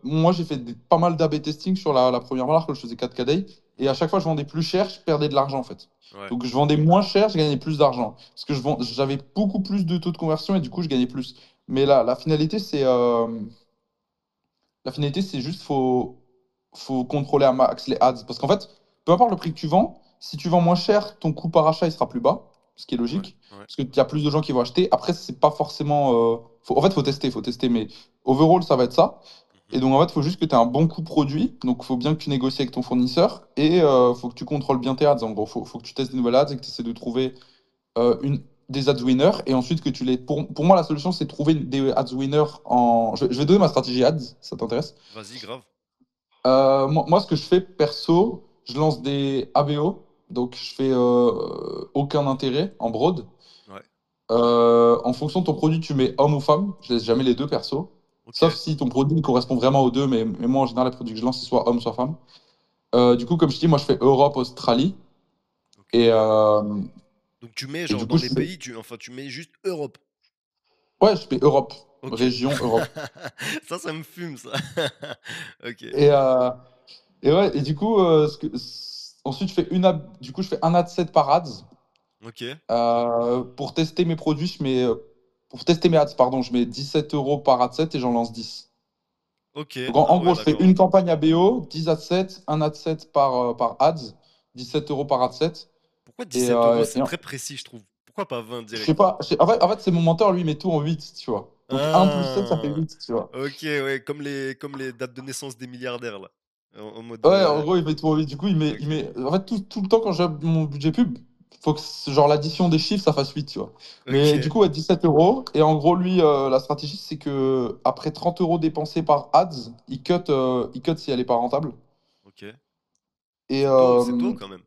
moi j'ai fait pas mal d'A/B testing sur la première marque, je faisais 4K Day, et à Mmh. chaque fois je vendais plus cher, je perdais de l'argent en fait. Ouais, Donc je vendais moins cher, je gagnais plus d'argent. Parce que j'avais beaucoup plus de taux de conversion et du coup je gagnais plus. Mais la finalité, c'est juste faut contrôler à max les ads. Parce qu'en fait, peu importe le prix que tu vends, si tu vends moins cher, ton coût par achat il sera plus bas, ce qui est ouais, logique. ouais. Parce qu'il y a plus de gens qui vont acheter. Après, c'est pas forcément. En fait, faut tester. Mais overall, ça va être ça. Mmh. Et donc, en fait, il faut juste que tu aies un bon coût produit. Donc, il faut bien que tu négocies avec ton fournisseur. Et faut que tu contrôles bien tes ads. En gros, faut que tu testes des nouvelles ads et que tu essaies de trouver des ads winners. Et ensuite, que tu les. Pour moi, la solution, c'est de trouver des ads winners en. Je vais donner ma stratégie ads, ça t'intéresse? Vas-y, grave. Moi, ce que je fais perso, je lance des ABO. Donc, je fais aucun intérêt en broad. Ouais. En fonction de ton produit, tu mets homme ou femme. Je laisse jamais les deux perso. Sauf OK, si ton produit correspond vraiment aux deux. Mais moi, en général, les produits que je lance, c'est soit homme, soit femme. Du coup, comme je dis, moi, je fais Europe, Australie. Et, OK. euh, Donc tu mets et genre du dans coup, je les fais. pays, tu mets juste Europe. Ouais, je fais Europe. OK. Région Europe. Ça me fume ça. OK. Et, euh, et ouais, et du coup, ensuite, du coup, je fais un ad set par ads. OK. Pour tester mes produits, pour tester mes ads, pardon, je mets 17 € par ad set et j'en lance 10. OK. Donc en Ah gros, ouais, je fais d'accord. une campagne ABO, 10 ad sets, un ad set par ads, 17 € par ad set. Pourquoi Et, 17 €? et C'est très précis, je trouve. Pourquoi pas 20 je sais direct? pas, en fait, c'est mon mentor, lui, il met tout en 8, tu vois. Donc un plus 7 ça fait Ah! 8, tu vois. OK, ouais, comme les dates de naissance des milliardaires là. En mode, Ouais, en gros, il met tout en 8. Du coup, OK. en fait, tout le temps, quand j'ai mon budget pub, faut que genre l'addition des chiffres, ça fasse 8, tu vois. Mais du OK. coup, à 17 €. Et en gros, lui, la stratégie, c'est que après 30 € dépensés par ads, il cut si elle est pas rentable. OK. Et C'est tôt quand même.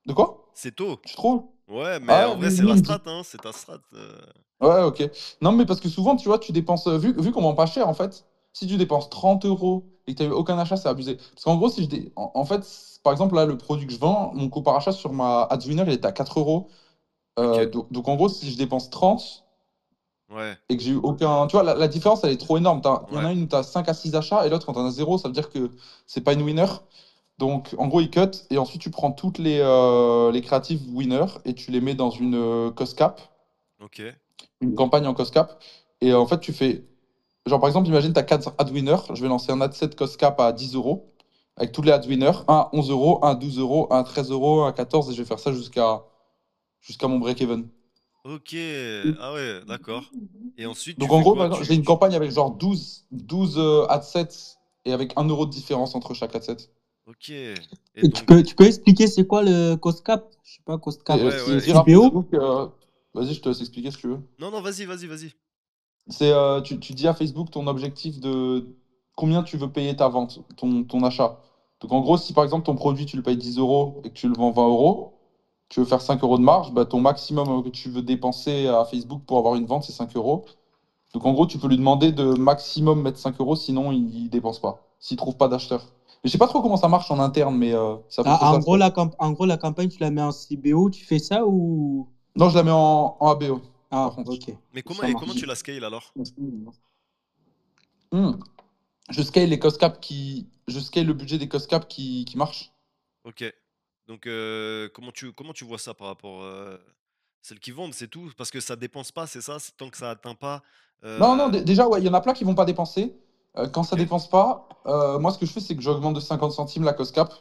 de quoi? C'est tôt. Tu trouves? Ouais, mais Ah en ouais, vrai, lui, c'est lui, la il me dit. strat, hein, c'est ta strat. Ouais, ok. Non, mais parce que souvent, tu vois, tu dépenses, vu qu'on vend pas cher, en fait, si tu dépenses 30 € et que tu n'as eu aucun achat, c'est abusé. Parce qu'en gros, si en fait, par exemple, là, le produit que je vends, mon coût par achat sur ma AdWinner, il était à 4 €. OK. Donc, en gros, si je dépense 30 Ouais, et que j'ai eu aucun. Tu vois, la différence, elle est trop énorme. Il y en ouais. a une où tu as 5 à 6 achats et l'autre, quand tu en as zéro, ça veut dire que c'est pas une winner. Donc, en gros, il cut et ensuite, tu prends toutes les créatives winner et tu les mets dans une cost cap, OK. une campagne en cost cap. Et en fait, tu fais. Genre, par exemple, imagine, tu as 4 ad winners. Je vais lancer un ad set cost cap à 10 € avec tous les ad winners. Un à 11 €, un à 12 €, un à 13 €, un à 14 € et je vais faire ça jusqu'à mon break-even. OK. Ah ouais, d'accord. Et ensuite, tu Donc, en fais gros, par quoi? exemple, j'ai une campagne avec genre 12 ad sets et avec 1 € de différence entre chaque ad set. OK. Et Et donc tu peux expliquer c'est quoi le cost cap? Je sais pas, cost cap ouais, ouais, Dire à explique. CBO? Facebook, vas-y, je te laisse expliquer si tu veux. Non, non, vas-y, vas-y, vas-y. Tu dis à Facebook ton objectif de combien tu veux payer ta vente, ton achat. Donc en gros, si par exemple ton produit tu le payes 10 € et que tu le vends 20 €, tu veux faire 5 € de marge, bah, ton maximum que tu veux dépenser à Facebook pour avoir une vente, c'est 5 €. Donc en gros, tu peux lui demander de maximum mettre 5 €, sinon il dépense pas, s'il trouve pas d'acheteur. Mais je sais pas trop comment ça marche en interne, mais c'est à peu près Ah, ça. en gros, la campagne, tu la mets en CBO, tu fais ça ou... Non, je la mets en ABO, par Ah, contre. ok. Mais comment Ça et comment marche. tu la scales alors? Hmm. Je scale le budget des cost cap qui marche. OK. Donc comment tu vois ça par rapport, celles qui vendent, c'est tout? Parce que ça dépense pas, c'est ça? C'est tant que ça atteint pas, Non, non, heu déjà, ouais, il y en a plein qui vont pas dépenser. Quand ça OK, dépense pas, moi, ce que je fais, c'est que j'augmente de 50 centimes la cost cap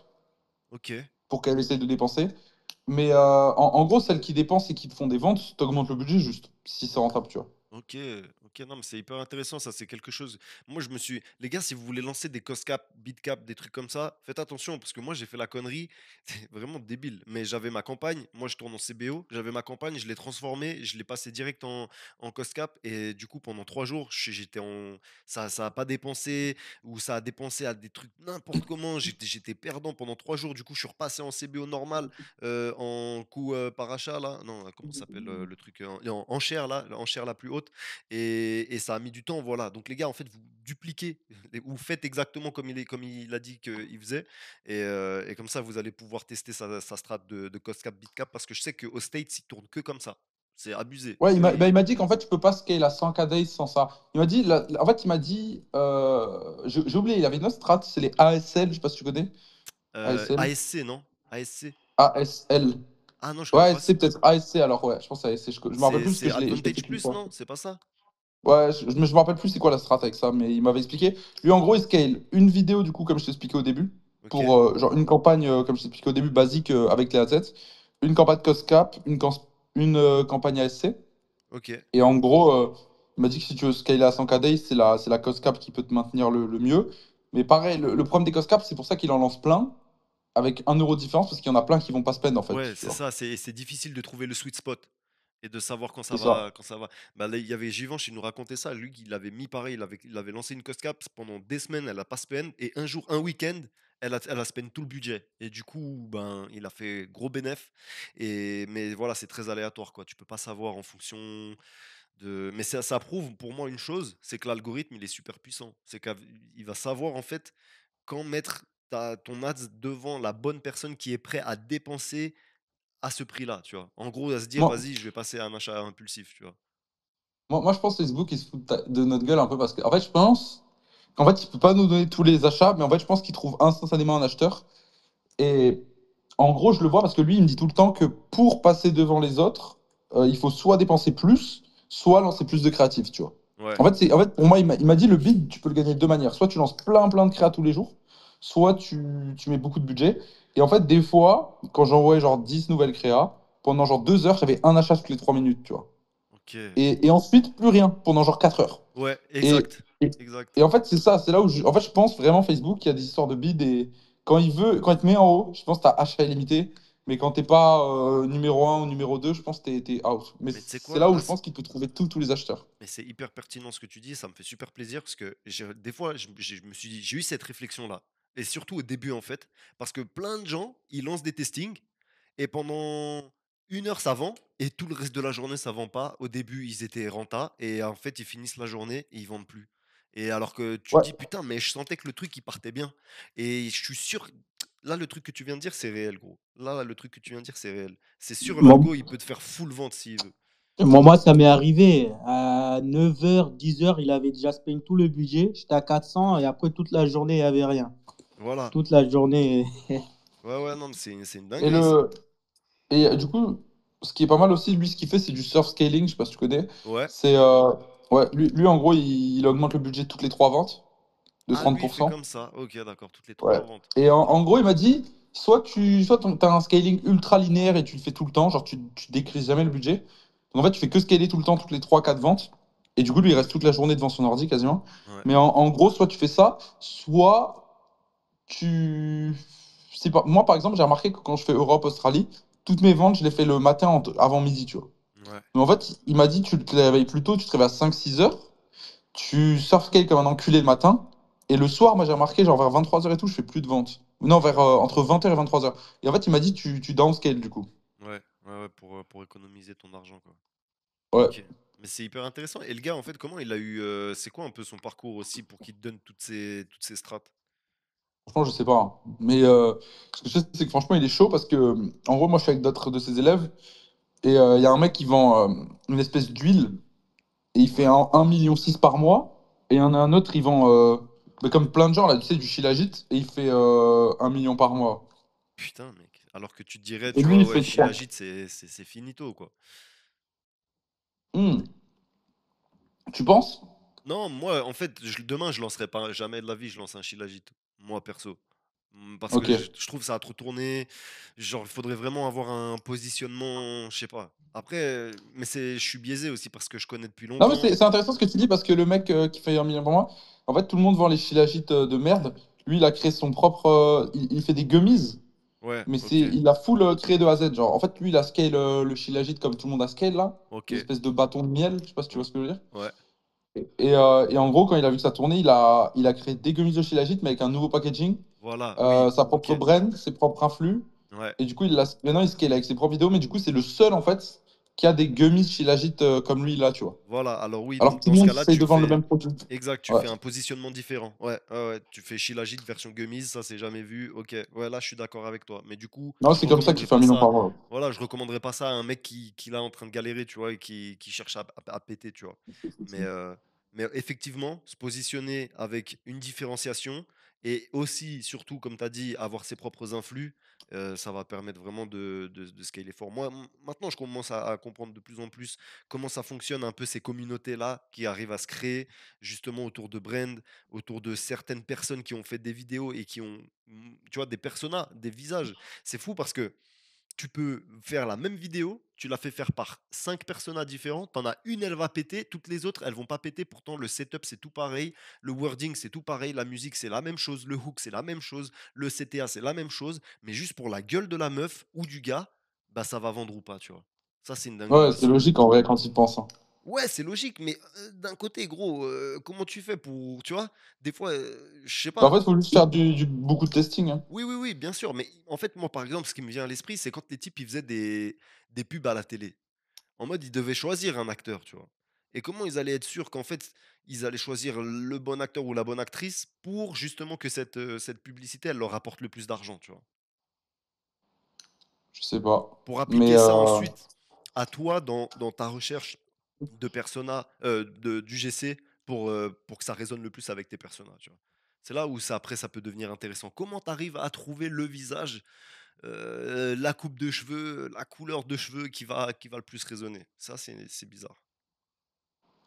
OK. pour qu'elle essaie de dépenser. Mais en gros, celles qui dépensent et qui te font des ventes, t'augmentes le budget juste, si c'est rentable, tu vois. OK, OK, non, mais c'est hyper intéressant ça, c'est quelque chose moi je me suis les gars, si vous voulez lancer des cost cap, bid cap, des trucs comme ça, faites attention parce que moi j'ai fait la connerie, c'est vraiment débile, mais j'avais ma campagne, moi je tourne en CBO, j'avais ma campagne, je l'ai transformée, je l'ai passée direct en cost cap et du coup pendant 3 jours, j'étais en ça a pas dépensé ou ça a dépensé à des trucs n'importe comment, j'étais perdant pendant 3 jours, du coup je suis repassé en CBO normal, en coût, par achat là, non, comment ça s'appelle, le truc, en enchère là, l'enchère la plus haute et ça a mis du temps, voilà. Donc les gars, en fait, vous dupliquez vous faites exactement comme il a dit qu'il faisait et comme ça, vous allez pouvoir tester sa strat de cost cap, bit cap parce que je sais qu'aux States, ils tournent que comme ça. C'est abusé. Ouais, il C'est m'a dit qu'en fait, tu peux pas scale à 100K days sans ça. Il m'a dit, en fait, il m'a dit, j'ai oublié, il avait une autre strat, c'est les ASL, je sais pas si tu connais. ASL. ASC, non? ASC? ASL. Ah non, je Ouais, connais pas. ASC, peut-être ASC, alors ouais, je pense à ASC. Je me rappelle plus parce que C'est je l'ai fait Advantage qu'une Plus, fois. non? C'est pas ça? Ouais, je me rappelle plus c'est quoi la strat avec ça, mais il m'avait expliqué. Lui, en gros, il scale une vidéo, du coup, comme je t'ai expliqué au début, Ok, pour genre une campagne, comme je t'ai expliqué au début, basique avec les assets, une campagne cost cap, une campagne ASC. ok. Et en gros, il m'a dit que si tu veux scaler à 100K days, c'est la cost cap qui peut te maintenir le mieux. Mais pareil, le problème des cost cap, c'est pour ça qu'il en lance plein, avec 1 euro de différence, parce qu'il y en a plein qui vont pas spend, en fait, Ouais, tu c'est vois. ça, c'est difficile de trouver le sweet spot et de savoir C'est ça. quand ça va. Bah, là, il y avait Givenchy, il nous racontait ça. Lui, il avait mis pareil, il avait lancé une cost cap pendant des semaines, elle a pas spend, et un jour, un week-end, elle a spend tout le budget. Et du coup, ben, il a fait gros bénéf. Mais voilà, c'est très aléatoire, quoi. Tu peux pas savoir en fonction de. Mais ça prouve pour moi une chose, c'est que l'algorithme, il est super puissant. C'est qu'il va savoir, en fait, quand mettre ton ads devant la bonne personne qui est prêt à dépenser à ce prix-là, tu vois. En gros, à se dire, Moi, vas-y, je vais passer à un achat impulsif, tu vois. moi, je pense que Facebook, il se fout de notre gueule un peu, parce qu'en fait, je pense qu'en fait, il peut pas nous donner tous les achats, mais en fait, je pense qu'il trouve instantanément un acheteur. Et en gros, je le vois parce que lui, il me dit tout le temps que pour passer devant les autres, il faut soit dépenser plus, soit lancer plus de créatifs, tu vois. Ouais, En fait, pour moi, il m'a dit le bid, tu peux le gagner de deux manières. Soit tu lances plein de créas tous les jours, soit tu mets beaucoup de budget. Et en fait, des fois, quand j'envoyais genre 10 nouvelles créas, pendant genre 2 heures, j'avais un achat toutes les 3 minutes, tu vois. ok. Et ensuite, plus rien pendant genre 4 heures. Ouais, Et, exact. et, Exact. et en fait, c'est ça, c'est là où en fait, je pense vraiment Facebook, il y a des histoires de bid et quand il te met en haut, je pense que tu as achat illimité. Mais quand t'es pas numéro un ou numéro 2 je pense que t'es out. Mais Mais tu sais c'est quoi, là où là, je pense qu'il peut trouver tous les acheteurs. mais c'est hyper pertinent ce que tu dis, ça me fait super plaisir parce que des fois, je me suis dit, j'ai eu cette réflexion-là. Et surtout au début, en fait, parce que plein de gens, ils lancent des testings et pendant 1 heure, ça vend et tout le reste de la journée, ça vend pas. Au début, ils étaient renta et en fait, ils finissent la journée et ils vendent plus. Et alors que tu te Ouais, dis, putain, mais je sentais que le truc, il partait bien. Et je suis sûr, là, le truc que tu viens de dire, c'est réel, gros. Là, le truc que tu viens de dire, c'est réel. C'est sûr, Moi, l'algo, il peut te faire full vente s'il veut. moi, ça m'est arrivé. À 9h, 10h, il avait déjà spend tout le budget. J'étais à 400 et après, toute la journée, il n'y avait rien. Voilà. Toute la journée. Ouais, ouais, non, mais c'est une et dinguerie, ça. le du coup, ce qui est pas mal aussi, lui, ce qu'il fait, c'est du surf scaling, je sais pas si tu connais. Ouais. C'est ouais, lui en gros, il augmente le budget toutes les 3 ventes de Ah, lui, il fait 30%. comme ça. Ok, d'accord, toutes les Ouais. 3 ventes. Et en gros, il m'a dit, soit t'as un scaling ultra linéaire et tu le fais tout le temps, genre tu décreases jamais le budget. Donc en fait, tu fais que scaler tout le temps, toutes les 3 4 ventes. Et du coup, lui, il reste toute la journée devant son ordi quasiment. Ouais. Mais en gros, soit tu fais ça, soit tu. C'est pas... Moi, par exemple, j'ai remarqué que quand je fais Europe-Australie, toutes mes ventes, je les fais le matin avant midi, tu vois. Ouais. Mais en fait, il m'a dit, tu te réveilles plus tôt, tu te réveilles à 5 6 heures. Tu surf scale comme un enculé le matin. Et le soir, moi j'ai remarqué, genre vers 23 heures et tout, je fais plus de ventes. Non, vers entre 20 heures et 23 heures. Et en fait, il m'a dit, tu downscale du coup. Ouais. Ouais, ouais, pour économiser ton argent, quoi. Ouais. Ok. Mais c'est hyper intéressant. Et le gars, en fait, comment il a eu. C'est quoi un peu son parcours aussi pour qu'il te donne toutes ces strates? Franchement, je sais pas, hein. Mais ce que je sais, c'est que franchement, il est chaud parce que, en gros, moi je suis avec d'autres de ses élèves. Et il y a un mec qui vend une espèce d'huile. Et il fait Ouais. 1,6 million par mois. Et il y en a un autre, il vend, mais comme plein de gens, là, tu sais, du shilajit. Et il fait 1 million par mois. Putain, mec. Alors que tu te dirais, Et tu lui, vois, il ouais, fait 3. Shilajit, c'est finito, quoi. Tu penses? Non, moi, en fait, demain, je lancerai pas jamais de la vie, je lance un Shilajit. Moi, perso. Parce que Ok. je trouve ça a trop tourné. Genre, il faudrait vraiment avoir un positionnement, je sais pas. Après, mais je suis biaisé aussi parce que je connais depuis Non, mais longtemps. c'est intéressant ce que tu dis parce que le mec qui fait 1 million par mois, en fait, tout le monde vend les shilajit de merde. Lui, il a créé son propre. Il fait des gummies, Ouais, mais ok, il a full créé de A à Z. Genre, en fait, lui, il a scale le shilajit comme tout le monde a scale là. ok. L'espèce de bâton de miel. Je sais pas si tu Ouais, vois ce que je veux dire. ouais, Et en gros, quand il a vu que ça tournait, il a créé des gummies de shilajit, mais avec un nouveau packaging, voilà, oui, sa ok. propre brand, ses propres influx. Ouais, Et du coup, maintenant, il scale avec ses propres vidéos, mais du coup, c'est le seul en fait. qui a des gummies Shilajit comme lui là, tu vois. Voilà, alors oui, Alors donc que tout dans le ce monde cas-là, essaye de vendre le même produit. exact, tu Ouais. fais un positionnement différent. Ouais, ouais, ouais, tu fais Shilajit version gummies, ça c'est jamais vu. Ok, ouais, là je suis d'accord avec toi. Mais du coup, Non, je c'est comme ça qu'il recommanderais fait un pas million ça. par mois. Voilà, je recommanderais pas ça à un mec qui là en train de galérer, tu vois, et qui cherche à péter, tu vois. Mais, mais effectivement, se positionner avec une différenciation et aussi, surtout, comme tu as dit, avoir ses propres influx, ça va permettre vraiment de scaler fort. Moi, maintenant, je commence à comprendre de plus en plus comment ça fonctionne un peu ces communautés-là qui arrivent à se créer justement autour de brands, autour de certaines personnes qui ont fait des vidéos et qui ont, tu vois, des personas, des visages. C'est fou parce que tu peux faire la même vidéo, tu la fais faire par 5 personas différents, t'en as une, elle va péter, toutes les autres, elles vont pas péter, pourtant le setup c'est tout pareil, le wording c'est tout pareil, la musique c'est la même chose, le hook c'est la même chose, le CTA c'est la même chose, mais juste pour la gueule de la meuf ou du gars, bah ça va vendre ou pas, tu vois. Ça c'est une dinguerie Ouais, c'est aussi. logique en vrai quand il pense, hein. Ouais, c'est logique, mais d'un côté, gros, comment tu fais pour, tu vois, des fois, je sais Bah, en pas. fait, il faut juste faire beaucoup de testing, hein. Oui, oui, oui, bien sûr. Mais en fait, moi, par exemple, ce qui me vient à l'esprit, c'est quand les types, ils faisaient des pubs à la télé. En mode, ils devaient choisir un acteur, tu vois. Et comment ils allaient être sûrs qu'en fait, ils allaient choisir le bon acteur ou la bonne actrice pour justement que cette publicité, elle leur apporte le plus d'argent, tu vois. Je sais pas. Pour Mais appliquer ça ensuite à toi dans ta recherche de persona, d'UGC pour que ça résonne le plus avec tes personas, tu vois. C'est là où ça, après, ça peut devenir intéressant. Comment tu arrives à trouver le visage, la coupe de cheveux, la couleur de cheveux qui va le plus résonner. Ça, c'est bizarre.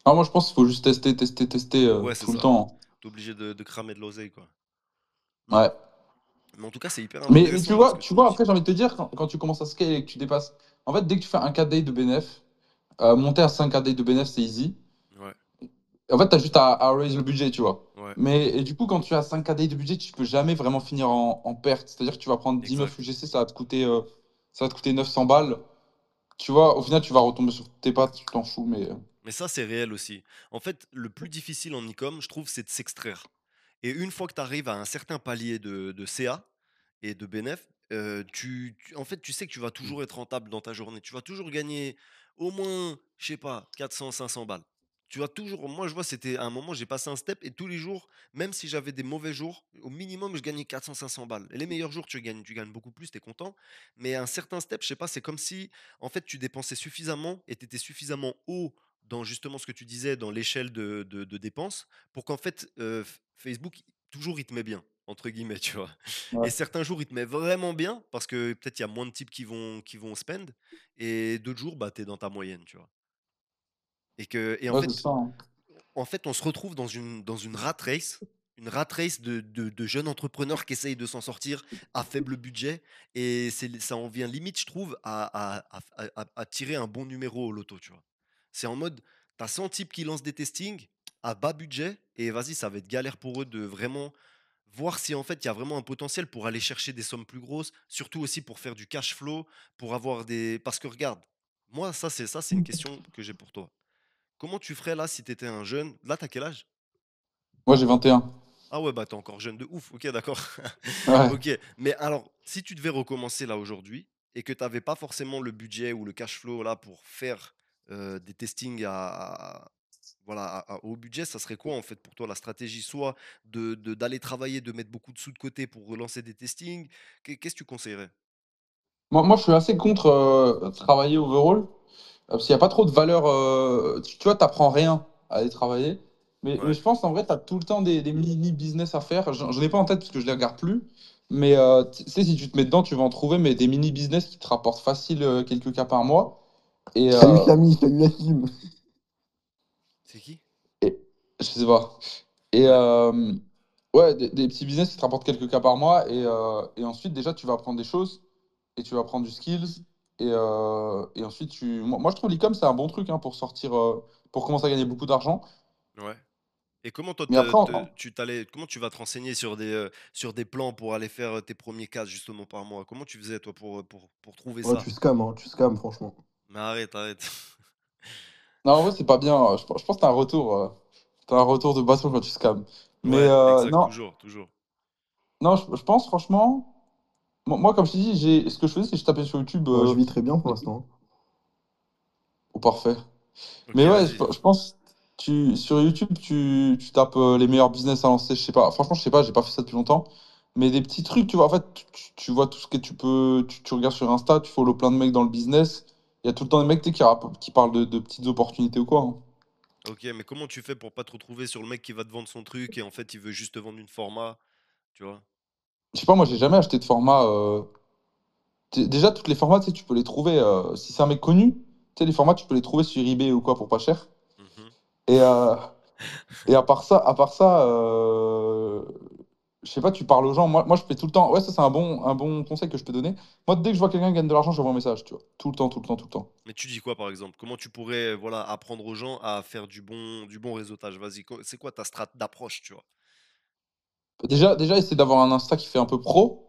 moi, je pense qu'il faut juste tester, tester, tester Ouais, c'est tout le ça. temps, T'es obligé de cramer de l'oseille, quoi. hein. Mm. Ouais. Mais en tout cas, c'est hyper Mais intéressant là, ce que tu tu vois, dis. après, j'ai envie de te dire, quand tu commences à scale et que tu dépasses. En fait, dès que tu fais un 4 day de BNF, monter à 5 4 day de BNF, c'est easy. Ouais, En fait, tu as juste à raise le budget, tu vois. ouais, Et du coup, quand tu as 5 KD de budget, tu peux jamais vraiment finir en perte. C'est-à-dire que tu vas prendre 10 meufs exact. UGC, ça va te coûter 900 balles. Tu vois, au final, tu vas retomber sur tes pattes, tu t'en fous. Mais ça, c'est réel aussi. En fait, le plus difficile en e-com, je trouve, c'est de s'extraire. Et une fois que tu arrives à un certain palier de CA et de bénéf, en fait, tu sais que tu vas toujours être rentable dans ta journée. Tu vas toujours gagner au moins, je sais pas, 400, 500 balles. Tu vas toujours, moi je vois, c'était à un moment, j'ai passé un step et tous les jours, même si j'avais des mauvais jours, au minimum, je gagnais 400, 500 balles. Et les meilleurs jours, tu gagnes beaucoup plus, tu es content. Mais à un certain step, je sais pas, c'est comme si, en fait, tu dépensais suffisamment et tu étais suffisamment haut dans justement ce que tu disais, dans l'échelle de dépenses, pour qu'en fait, Facebook, toujours, il te met bien, entre guillemets, tu vois. Et Ouais, certains jours, il te met vraiment bien, parce que peut-être il y a moins de types qui vont spend, et d'autres jours, bah, tu es dans ta moyenne, tu vois. Et ouais, c'est ça, hein. en fait, on se retrouve dans une rat race de jeunes entrepreneurs qui essayent de s'en sortir à faible budget, et ça en vient limite, je trouve, à tirer un bon numéro au loto, tu vois. C'est en mode, t'as 100 types qui lancent des testings à bas budget, et vas-y, ça va être galère pour eux de vraiment voir si en fait il y a vraiment un potentiel pour aller chercher des sommes plus grosses, surtout aussi pour faire du cash flow, pour avoir des. Parce que regarde, moi, ça, c'est une question que j'ai pour toi. Comment tu ferais là si tu étais un jeune? Là, t'as quel âge? Moi, j'ai 21. Ah ouais, bah t'es encore jeune de ouf. Ok, d'accord. Ouais. Ok, mais alors, si tu devais recommencer là aujourd'hui et que tu n'avais pas forcément le budget ou le cash flow là pour faire des testings voilà, à haut budget, ça serait quoi en fait pour toi la stratégie? Soit d'aller travailler, de mettre beaucoup de sous de côté pour relancer des testings. Qu'est-ce que tu conseillerais? Moi, je suis assez contre travailler overall. Parce qu'il n'y a pas trop de valeur. Tu vois, tu n'apprends rien à aller travailler. Mais Ouais, je pense en vrai, tu as tout le temps des mini-business à faire. J'en ai pas en tête parce que je les regarde plus. Mais tu sais, si tu te mets dedans, tu vas en trouver. Mais des mini-business qui te rapportent facile quelques cas par mois. Et, Salut euh, Samy, salut Nassim. c'est qui? et je sais pas. Et Ouais, ouais, des petits business qui te rapportent quelques cas par mois. Et ensuite, déjà, tu vas apprendre des choses. Et tu vas apprendre du skills. Et ensuite, moi, je trouve l'e-com, c'est un bon truc hein, pour sortir, pour commencer à gagner beaucoup d'argent. ouais. Et comment toi Mais après, comment tu vas te renseigner sur des plans pour aller faire tes premiers cas justement par mois? Comment tu faisais toi pour trouver Oh, ça? tu scams, franchement. Mais arrête, arrête. non, en vrai, c'est pas bien. Je pense que t'as un retour de bâton quand tu scams. Mais Ouais, exact, non, toujours, toujours. non, je pense franchement, moi, comme je t'ai dit, ce que je faisais, c'est que je tapais sur YouTube. Moi, je vis très bien pour l'instant. Oh, parfait. Ok, Mais ouais, vas-y. je pense, sur YouTube, tu tapes les meilleurs business à lancer. Je sais pas, franchement, je sais pas, j'ai pas fait ça depuis longtemps. Mais des petits trucs, tu vois, en fait, tu vois tout ce que tu peux. Tu regardes sur Insta, tu follow plein de mecs dans le business. Il y a tout le temps des mecs tu sais, qui parlent de petites opportunités ou quoi, hein. Ok, mais comment tu fais pour pas te retrouver sur le mec qui va te vendre son truc et en fait il veut juste te vendre une format, tu vois? Je sais pas, moi, j'ai jamais acheté de format. Déjà, toutes les formats, tu sais, tu peux les trouver. Si c'est un mec connu, tu sais, les formats, tu peux les trouver sur eBay ou quoi pour pas cher. Mhm. Et, euh, et à part ça, je sais pas, tu parles aux gens. Moi, je fais tout le temps. Ouais, ça, c'est un bon conseil que je peux donner. Moi, dès que je vois quelqu'un qui gagne de l'argent, j'envoie un message, tu vois. Tout le temps, tout le temps, tout le temps. Mais tu dis quoi par exemple? Comment tu pourrais voilà, apprendre aux gens à faire du bon réseautage? Vas-y, c'est quoi ta strat d'approche, tu vois? Déjà, essayer d'avoir un Insta qui fait un peu pro,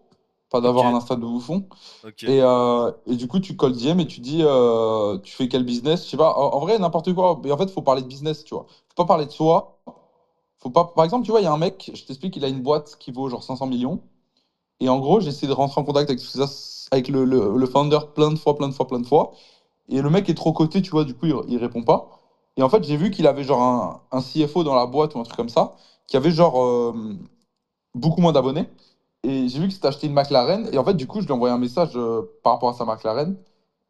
pas Ok, d'avoir un Insta de bouffon. ok, Et du coup, tu colles DM et tu dis, tu fais quel business? Je sais pas, en vrai, n'importe quoi. Mais en fait, il faut parler de business, tu vois. Faut pas parler de soi. Faut pas... Par exemple, tu vois, il y a un mec, je t'explique, il a une boîte qui vaut genre 500 millions. Et en gros, j'ai essayé de rentrer en contact avec le founder plein de fois, plein de fois, plein de fois. Et le mec est trop coté, tu vois, du coup, il répond pas. Et en fait, j'ai vu qu'il avait genre un CFO dans la boîte ou un truc comme ça, qui avait genre beaucoup moins d'abonnés. Et j'ai vu que c'était acheté une McLaren. Et en fait, du coup, je lui ai envoyé un message par rapport à sa McLaren.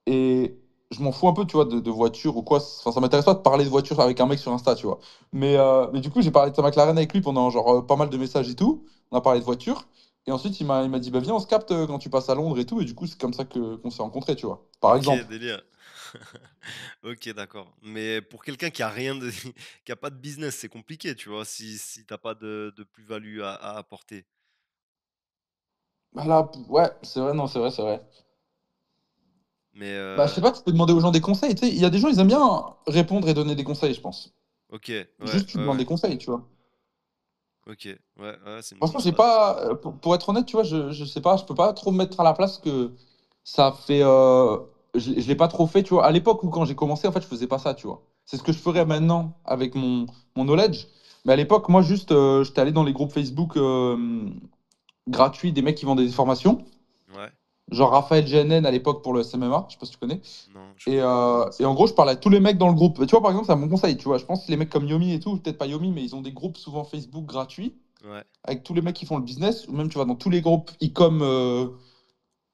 Et je m'en fous un peu, tu vois, de voiture ou quoi. Enfin, ça m'intéresse pas de parler de voiture avec un mec sur Insta, tu vois. Mais du coup, j'ai parlé de sa McLaren avec lui pendant genre pas mal de messages et tout. On a parlé de voiture. Et ensuite, il m'a dit, bah viens, on se capte quand tu passes à Londres et tout. Et du coup, c'est comme ça qu'on s'est rencontrés, tu vois. Par ok, exemple. délire. Ok, d'accord. Mais pour quelqu'un qui a rien de, qui a pas de business, c'est compliqué, tu vois, si t'as pas de plus-value à apporter. Bah là, ouais, c'est vrai, non, c'est vrai, c'est vrai. Mais Bah, je sais pas, tu peux demander aux gens des conseils. Tu sais, il y a des gens, ils aiment bien répondre et donner des conseils, je pense. ok, ouais, Juste, tu ouais, demandes ouais. des conseils, tu vois. Ok, ouais, ouais, c'est une bonne Franchement, j'ai strat. pas. Pour être honnête, tu vois, je sais pas, je peux pas trop me mettre à la place que ça fait. Je l'ai pas trop fait, tu vois. À l'époque où quand j'ai commencé, en fait, je faisais pas ça, tu vois. C'est ce que je ferais maintenant avec mon knowledge. Mais à l'époque, moi, juste, j'étais allé dans les groupes Facebook gratuits des mecs qui vendaient des formations. Ouais, Genre Raphaël GNN à l'époque pour le SMMA, je sais pas si tu connais. non, je Et, connais pas. euh, et en gros, je parlais à tous les mecs dans le groupe. Tu vois, par exemple, c'est un bon conseil, tu vois. Je pense que les mecs comme Yomi et tout, peut-être pas Yomi, mais ils ont des groupes souvent Facebook gratuits Ouais, avec tous les mecs qui font le business, ou même tu vas dans tous les groupes e-com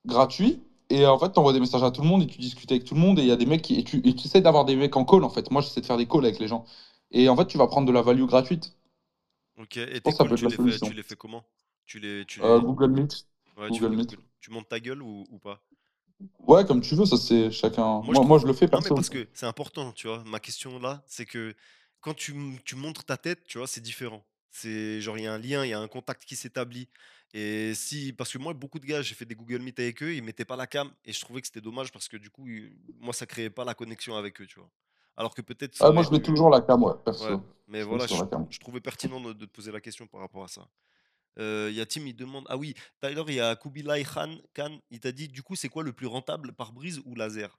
gratuits, et en fait, tu envoies des messages à tout le monde et tu discutes avec tout le monde, et il y a des mecs et tu essaies d'avoir des mecs en call, en fait. Moi, j'essaie de faire des calls avec les gens. Et en fait, tu vas prendre de la value gratuite. ok. Et Je tes pense que ça calls, peut être la tu solution. les fais comment? Tu les, Google Meet. ouais, tu fais Google des Meet. Google. Tu montes ta gueule ou pas? Ouais, comme tu veux, ça c'est chacun. Moi, je Moi, trouve. je le fais Non, mais perso. parce que c'est important, tu vois. Ma question là, c'est que quand tu montres ta tête, tu vois, c'est différent. C'est genre, il y a un lien, il y a un contact qui s'établit. Et si. Parce que moi, beaucoup de gars, j'ai fait des Google Meet avec eux, ils mettaient pas la cam. Et je trouvais que c'était dommage parce que du coup, moi, ça créait pas la connexion avec eux, tu vois. Alors que peut-être ça Ah, aurait moi, je mets pu. toujours la cam, ouais, Ouais. perso. Mais Je mets voilà, sur je, la cam. je trouvais pertinent de te poser la question par rapport à ça. Il y a Tim, il demande. Ah oui, Tyler, il y a Kubilai Khan, il t'a dit, du coup, c'est quoi le plus rentable, par brise ou laser?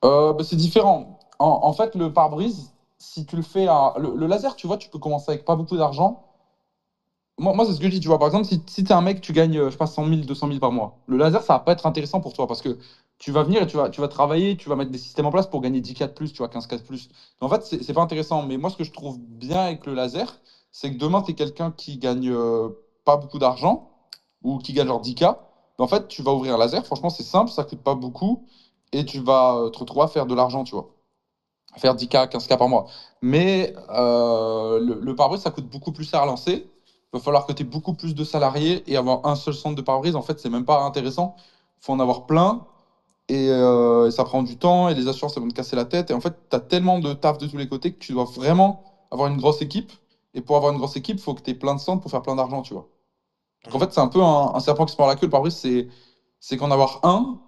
Bah, c'est différent. En fait, le pare-brise, si tu le fais à. Le laser, tu vois, tu peux commencer avec pas beaucoup d'argent. Moi, c'est ce que je dis, tu vois. Par exemple, si tu es un mec, tu gagnes, je sais pas, 100 000, 200 000 par mois. Le laser, ça va pas être intéressant pour toi parce que tu vas venir et tu vas travailler, tu vas mettre des systèmes en place pour gagner 10K de plus, tu vois, 15K de plus. En fait, c'est pas intéressant. Mais moi, ce que je trouve bien avec le laser, c'est que demain, tu es quelqu'un qui gagne pas beaucoup d'argent ou qui gagne genre 10K. En fait, tu vas ouvrir un laser. Franchement, c'est simple, ça coûte pas beaucoup et tu vas te retrouver à faire de l'argent, tu vois. Faire 10K, 15K par mois. Mais le pare-brise, ça coûte beaucoup plus cher à lancer. Il va falloir que tu aies beaucoup plus de salariés et avoir un seul centre de pare-brise. En fait, c'est même pas intéressant. Il faut en avoir plein et ça prend du temps et les assurances, elles vont te casser la tête. Et en fait, tu as tellement de taf de tous les côtés que tu dois vraiment avoir une grosse équipe. Et pour avoir une grosse équipe, il faut que tu aies plein de centres pour faire plein d'argent, tu vois. Donc en Mhm. fait, c'est un peu un serpent qui se mord la queue. Le pare-brise, c'est qu'en avoir un,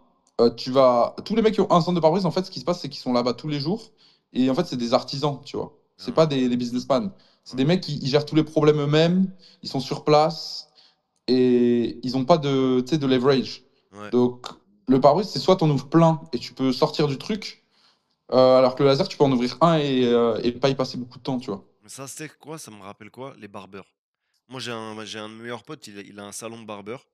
tu vas. Tous les mecs qui ont un centre de pare-brise, en fait, ce qui se passe, c'est qu'ils sont là-bas tous les jours. Et en fait, c'est des artisans, tu vois. C'est pas Ah, des businessmen. C'est ouais, des mecs qui ils gèrent tous les problèmes eux-mêmes. Ils sont sur place et ils n'ont pas de, tu sais, de leverage. ouais. Donc, le pare-brise, c'est soit tu en ouvres plein et tu peux sortir du truc, alors que le laser, tu peux en ouvrir un et pas y passer beaucoup de temps, tu vois. Mais ça, c'est quoi? Ça me rappelle quoi? Les barbeurs. Moi, j'ai un de mes meilleurs potes, il a un salon de barbeur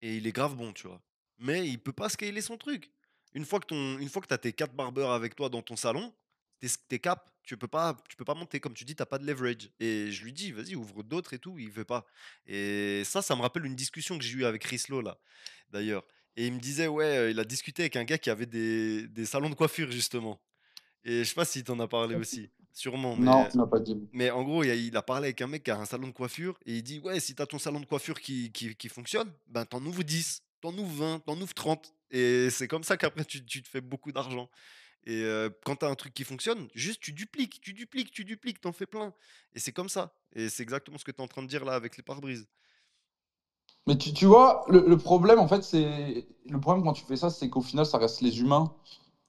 et il est grave bon, tu vois. Mais il peut pas scaler son truc. Une fois que tu as tes 4 barbeurs avec toi dans ton salon, t'es cap, tu peux pas monter. Comme tu dis, t'as pas de leverage. Et je lui dis, vas-y, ouvre d'autres et tout. Il veut pas. Et ça me rappelle une discussion que j'ai eue avec Chris Lowe, là, d'ailleurs. Et il me disait, ouais, il a discuté avec un gars qui avait des salons de coiffure, justement. Et je sais pas s'il t'en a parlé aussi. Sûrement, Non, mais tu m'as pas dit. en gros, il a parlé avec un mec qui a un salon de coiffure et il dit: «Ouais, si t'as ton salon de coiffure qui fonctionne, ben, t'en ouvres 10, t'en ouvres 20, t'en ouvres 30 et c'est comme ça qu'après tu te fais beaucoup d'argent et quand t'as un truc qui fonctionne, juste tu dupliques, tu dupliques, tu dupliques, t'en fais plein et c'est comme ça et c'est exactement ce que tu es en train de dire là avec les pare-brises». Mais tu vois, le problème, en fait, c'est. Le problème quand tu fais ça, c'est qu'au final, ça reste les humains.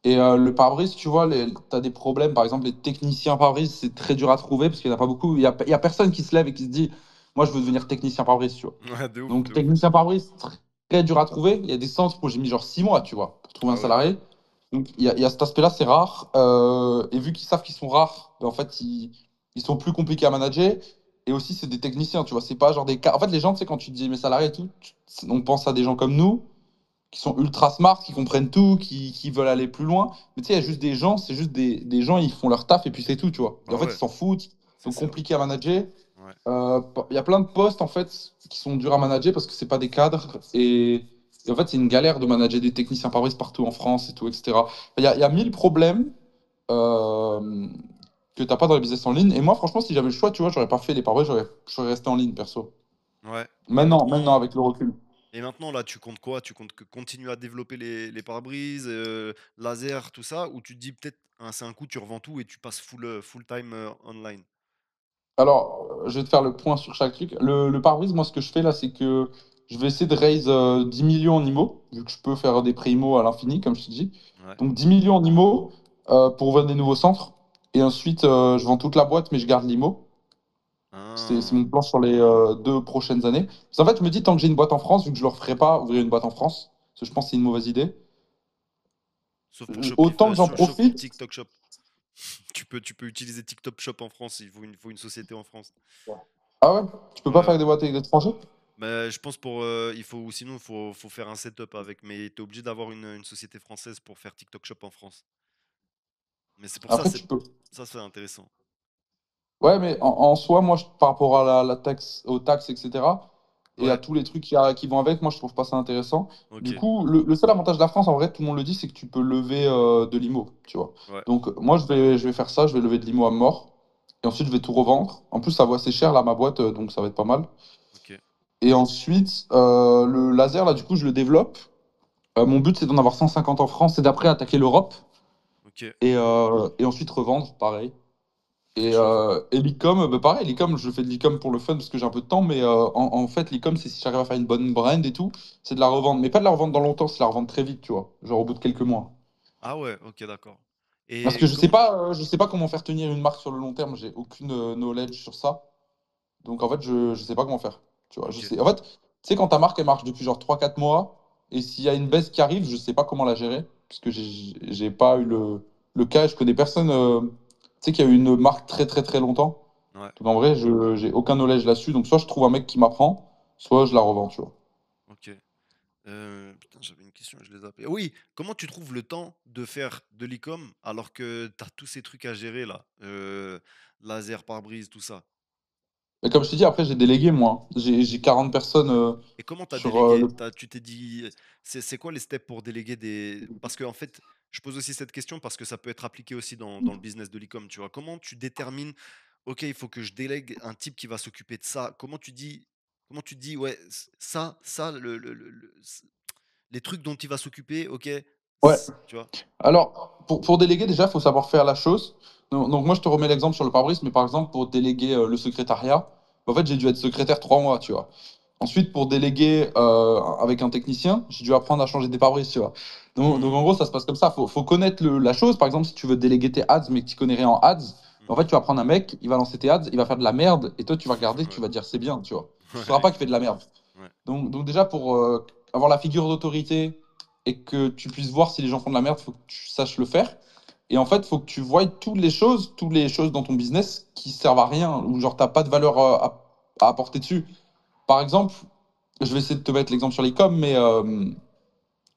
Et le pare-brise, tu vois, tu as des problèmes. Par exemple, les techniciens pare-brise, c'est très dur à trouver parce qu'il n'y en a pas beaucoup. Il y a personne qui se lève et qui se dit, moi, je veux devenir technicien pare-brise, tu vois. Ouais, de ouf, Donc, de ouf. technicien pare-brise, très dur à trouver. Il y a des centres où j'ai mis genre 6 mois, tu vois, pour trouver un Ah ouais. salarié. Donc, il y a cet aspect-là, c'est rare. Et vu qu'ils savent qu'ils sont rares, ben, en fait, ils sont plus compliqués à manager. Et aussi, c'est des techniciens, tu vois. C'est pas genre des cas. En fait, les gens, tu sais, quand tu dis mes salariés et tout, on pense à des gens comme nous qui sont ultra smart, qui comprennent tout, qui veulent aller plus loin. Mais tu sais, il y a juste des gens, c'est juste des gens, ils font leur taf et puis c'est tout, tu vois. Et en Bah fait, ils ouais, s'en foutent, c'est donc ça. compliqué à manager. Ouais. Il y a plein de postes, en fait, qui sont durs à manager parce que c'est pas des cadres. Et en fait, c'est une galère de manager des techniciens pare-brise partout en France et tout, etc. Il y a 1000 problèmes euh, que t'as pas dans les business en ligne. Et moi, franchement, si j'avais le choix, tu vois, j'aurais pas fait les pare-brise, j'aurais resté en ligne, perso. Ouais. Et Maintenant, maintenant avec le recul. et maintenant là, tu comptes quoi? Tu comptes continuer à développer les pare-brises, laser, tout ça? Ou tu te dis peut-être, hein, c'est un coup, tu revends tout et tu passes full time, online? Alors, je vais te faire le point sur chaque truc. Le pare-brise, moi, ce que je fais là, c'est que je vais essayer de raise 10 millions en IMO, vu que je peux faire des prêts IMO à l'infini, comme je te dis. Ouais. Donc 10 millions en IMO pour vendre des nouveaux centres. Et ensuite, je vends toute la boîte, mais je garde l'IMO. C'est Ah. mon plan sur les 2 prochaines années. Parce qu'en fait, je me dis, tant que j'ai une boîte en France, vu que je ne le referai pas, ouvrir une boîte en France, parce que je pense que c'est une mauvaise idée, autant que j'en Sauf pour profite. TikTok Shop. Tu peux utiliser TikTok Shop en France, il faut une société en France. Ah ouais? Tu peux pas Ouais. faire des boîtes avec des étrangers? Mais je pense sinon il faut faire un setup avec, mais tu es obligé d'avoir une société française pour faire TikTok Shop en France. Mais c'est pour ça, Après, tu peux. ça c'est intéressant. Ouais, mais en soi, moi, par rapport à la taxe, aux taxes, etc., et à Ouais, tous les trucs qui vont avec, moi, je trouve pas ça intéressant. ok, Du coup, le seul avantage de la France, en vrai, tout le monde le dit, c'est que tu peux lever de l'IMO, tu vois. ouais, Donc, moi, je vais faire ça, je vais lever de l'IMO à mort, et ensuite, je vais tout revendre. En plus, ça vaut assez cher, là, ma boîte, donc ça va être pas mal. ok, Et ensuite, le laser, là, du coup, je le développe. Mon but, c'est d'en avoir 150 en France et d'après attaquer l'Europe, ok, et ensuite revendre, pareil. très Et, chaud. l'e-com, bah pareil, l'e-com, je fais de l'e-com pour le fun parce que j'ai un peu de temps, mais en fait, l'e-com, c'est si j'arrive à faire une bonne brand et tout, c'est de la revendre. Mais pas de la revendre dans longtemps, c'est de la revendre très vite, tu vois, genre au bout de quelques mois. Ah ouais, ok, d'accord. Parce Et que comment... je sais pas comment faire tenir une marque sur le long terme, j'ai aucune knowledge sur ça. Donc en fait, je sais pas comment faire. Tu vois, je Ok, sais. En fait, tu sais, quand ta marque, elle marche depuis genre 3 4 mois, et s'il y a une baisse qui arrive, je sais pas comment la gérer, puisque j'ai pas eu le cas, je connais personne, tu sais, qui a eu une marque très très très longtemps. ouais, Donc en vrai, je j'ai aucun knowledge là-dessus. Donc soit je trouve un mec qui m'apprend, soit je la revends, tu vois. ok. Putain, j'avais une question, je les ai. Oui, comment tu trouves le temps de faire de l'e-com alors que tu as tous ces trucs à gérer là? Laser, pare-brise, tout ça. Et comme je t'ai dit, après, j'ai délégué, moi. J'ai 40 personnes Et comment tu as sur délégué? le. Tu t'es dit, c'est quoi les steps pour déléguer des... Parce que en fait, je pose aussi cette question parce que ça peut être appliqué aussi dans le business de l'e-com, tu vois. Comment tu détermines, ok, il faut que je délègue un type qui va s'occuper de ça. Comment tu dis, ouais, ça, les trucs dont il va s'occuper, ok, Ouais. tu vois. Alors, pour déléguer, déjà, il faut savoir faire la chose. Donc, moi, je te remets l'exemple sur le pare-brise, mais par exemple, pour déléguer le secrétariat, en fait, j'ai dû être secrétaire 3 mois, tu vois. Ensuite, pour déléguer avec un technicien, j'ai dû apprendre à changer des pare-brises, tu vois. Donc, en Hmm, gros, ça se passe comme ça. Faut connaître la chose. Par exemple, si tu veux déléguer tes ads, mais que tu connais rien en ads, en fait, mhm. tu vas prendre un mec, il va lancer tes ads, il va faire de la merde, et toi, tu vas regarder, tu Ouais, vas dire c'est bien, tu vois. Tu ne sauras ouais, pas qu'il fait de la merde. ouais, Donc déjà, pour avoir la figure d'autorité et que tu puisses voir si les gens font de la merde, il faut que tu saches le faire. Et en fait, il faut que tu voies toutes les choses dans ton business qui servent à rien, ou genre, tu n'as pas de valeur à apporter dessus. Par exemple, je vais essayer de te mettre l'exemple sur l'e-com, mais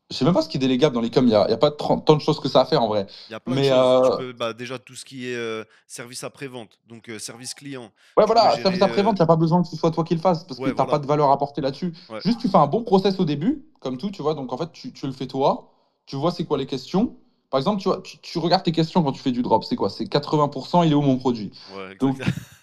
Je sais même pas ce qui est délégable dans les coms. Il y a pas tant de choses que ça à faire en vrai. Il y a plein de Mais choses. Tu peux, bah, déjà tout ce qui est service après-vente, donc service client. ouais, Tu peux voilà, service gérer. après-vente, il n'y a pas besoin que ce soit toi qui le fasses parce que Ouais, tu n'as pas voilà. de valeur à apporter là-dessus. Ouais. Juste, tu fais un bon process au début, comme tout, tu vois. Donc, en fait, tu le fais toi. Tu vois c'est quoi les questions. Par exemple, tu vois, tu regardes tes questions quand tu fais du drop. C'est quoi? C'est 80%, il est où mon produit? Ouais, exact. Donc,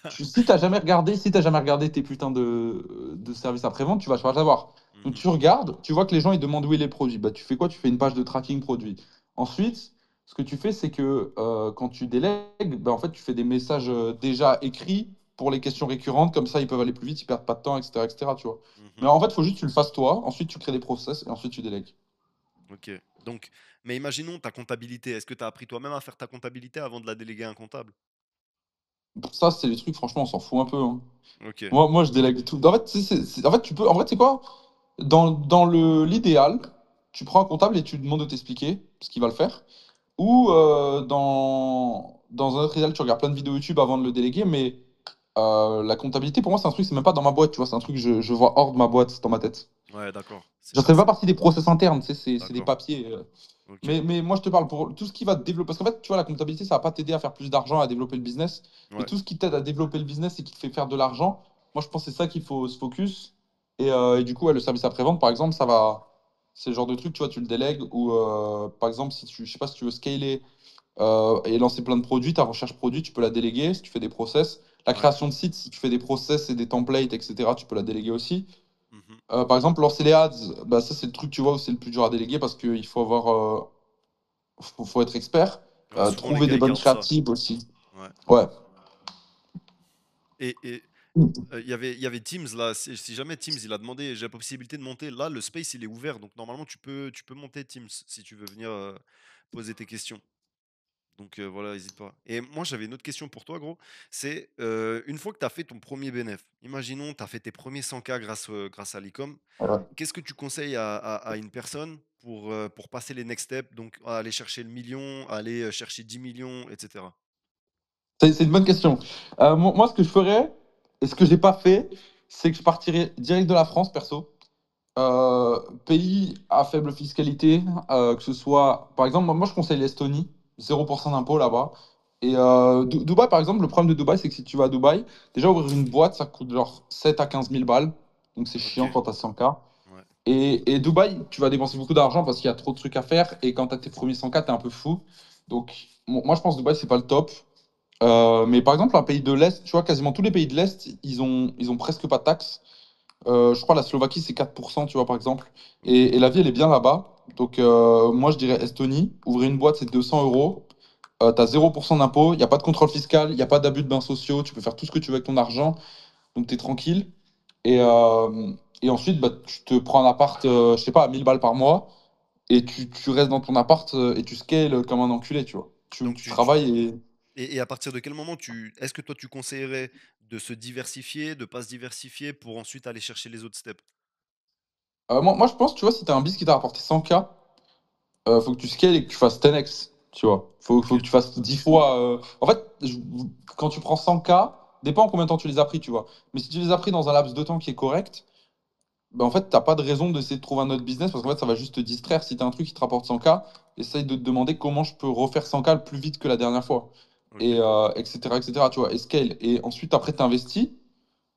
si tu n'as jamais regardé tes putains de services après-vente, tu vas pas savoir. Donc, Mhm. tu regardes, tu vois que les gens, ils demandent où est les produits. Bah, tu fais quoi? Tu fais une page de tracking produit. Ensuite, ce que tu fais, c'est que quand tu délègues, bah, en fait, tu fais des messages déjà écrits pour les questions récurrentes, comme ça ils peuvent aller plus vite, ils perdent pas de temps, etc. etc. Tu vois. Mais Mhm. en fait, il faut juste que tu le fasses toi, ensuite tu crées des process et ensuite tu délègues. Ok. Donc, mais imaginons ta comptabilité. Est-ce que tu as appris toi-même à faire ta comptabilité avant de la déléguer à un comptable? Pour ça, c'est les trucs, franchement, on s'en fout un peu. Hein. Ok. Moi, je délègue tout. En fait, en fait, tu peux. En vrai, tu sais quoi? Dans l'idéal, tu prends un comptable et tu lui demandes de t'expliquer ce qu'il va le faire. Ou dans un autre idéal, tu regardes plein de vidéos YouTube avant de le déléguer, mais la comptabilité, pour moi, c'est un truc, c'est même pas dans ma boîte, tu vois, c'est un truc que je vois hors de ma boîte, dans ma tête. Ouais, d'accord. Ça fait pas partie des process internes, tu sais, c'est des D'accord. papiers. Ok. Mais moi, je te parle pour tout ce qui va te développer. Parce qu'en fait, tu vois, la comptabilité, ça va pas t'aider à faire plus d'argent, à développer le business. Mais Ouais. tout ce qui t'aide à développer le business et qui te fait faire de l'argent, moi, je pense que c'est ça qu'il faut se focus. Et du coup, ouais, le service après-vente, par exemple, ça va. C'est le genre de truc, tu vois, tu le délègues. Ou par exemple, si tu, je sais pas si tu veux scaler et lancer plein de produits, ta recherche produit, tu peux la déléguer si tu fais des process. La Ouais. création de sites, si tu fais des process et des templates, etc., tu peux la déléguer aussi. Mhm. Par exemple, lancer les ads, bah, ça c'est le truc tu vois où c'est le plus dur à déléguer parce qu'il faut avoir, faut être expert. Ouais, souvent les Trouver gars des ils bonnes gardent ça. créatives aussi. Ouais. Ouais. Et il y avait Teams là. Si jamais Teams il a demandé, j'ai la possibilité de monter. Là, le space il est ouvert, donc normalement tu peux monter Teams si tu veux venir poser tes questions. Donc voilà, n'hésite pas. Et moi, j'avais une autre question pour toi, gros. C'est une fois que tu as fait ton premier bénéf, imaginons, tu as fait tes premiers 100K grâce à l'e-com, Ouais. qu'est-ce que tu conseilles à une personne pour passer les next steps, donc à aller chercher le million, à aller chercher 10 millions, etc. C'est une bonne question. Moi, ce que je ferais, et ce que j'ai pas fait, c'est que je partirais direct de la France, perso. Pays à faible fiscalité, que ce soit, par exemple, moi je conseille l'Estonie, 0% d'impôt là-bas. Et Dubaï, par exemple, le problème de Dubaï, c'est que si tu vas à Dubaï, déjà ouvrir une boîte, ça coûte genre 7 à 15 000 balles. Donc c'est Ok, chiant quand t'as 100K. ouais. Et Dubaï, tu vas dépenser beaucoup d'argent parce qu'il y a trop de trucs à faire. Et quand t'as tes premiers 100K, t'es un peu fou. Donc moi je pense que Dubaï, c'est pas le top. Mais par exemple, un pays de l'Est, tu vois, quasiment tous les pays de l'Est, ils ont presque pas de taxes. Je crois la Slovaquie, c'est 4%, tu vois, par exemple. Ok, Et la vie, elle est bien là-bas. Donc, moi, je dirais Estonie. Ouvrir une boîte, c'est 200 euros. Tu as 0% d'impôt. Il n'y a pas de contrôle fiscal. Il n'y a pas d'abus de biens sociaux. Tu peux faire tout ce que tu veux avec ton argent. Donc, tu es tranquille. Et ensuite, bah, tu te prends un appart, je sais pas, à 1000 balles par mois. Et tu restes dans ton appart et tu scales comme un enculé, tu vois. donc Tu travailles et. et à partir de quel moment est-ce que toi tu conseillerais de se diversifier, de pas se diversifier pour ensuite aller chercher les autres steps? Moi, je pense, tu vois, si tu as un bis qui t'a rapporté 100K, faut que tu scales et que tu fasses 10x, tu vois. Faut Ok, que tu fasses 10 fois. En fait, quand tu prends 100K, dépend combien de temps tu les as pris, tu vois. Mais si tu les as pris dans un laps de temps qui est correct, ben en fait, t'as pas de raison d'essayer de trouver un autre business parce qu'en fait, ça va juste te distraire. Si tu as un truc qui te rapporte 100K, essaye de te demander comment je peux refaire 100K le plus vite que la dernière fois. ok. Et etc., etc., tu vois. Et scale. Et ensuite, après, tu investis.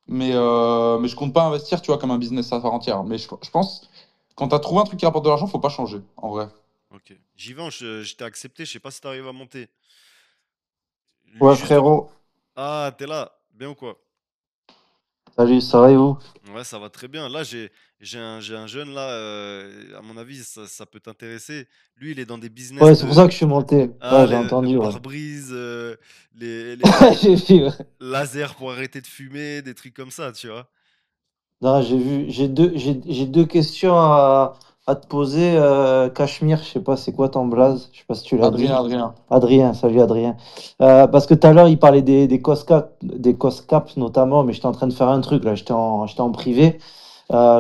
Mais je compte pas investir, tu vois, comme un business à part entière. Mais je pense, quand tu as trouvé un truc qui rapporte de l'argent, faut pas changer, en vrai. Ok. J'y je t'ai accepté, je sais pas si t'arrives à monter. Ouais, Juste. frérot. Ah, t'es là, bien ou quoi? Salut, ça va et vous? Ouais, ça va très bien. Là, j'ai un jeune là, à mon avis, ça peut t'intéresser. Lui, il est dans des business Ouais, c'est pour ça de que je suis monté. ah, Ouais, j'ai le entendu, ouais. pare-brise, les J'ai vu, ouais. lasers pour arrêter de fumer, des trucs comme ça, tu vois. Non, j'ai vu. J'ai deux questions à te poser. Cachemire, je sais pas, c'est quoi ton blaze? Je sais pas si tu l'as Adrien, dit. Adrien. Adrien, salut Adrien. Parce que tout à l'heure, il parlait des cost cap, des cost caps notamment, mais j'étais en train de faire un truc là, j'étais en privé.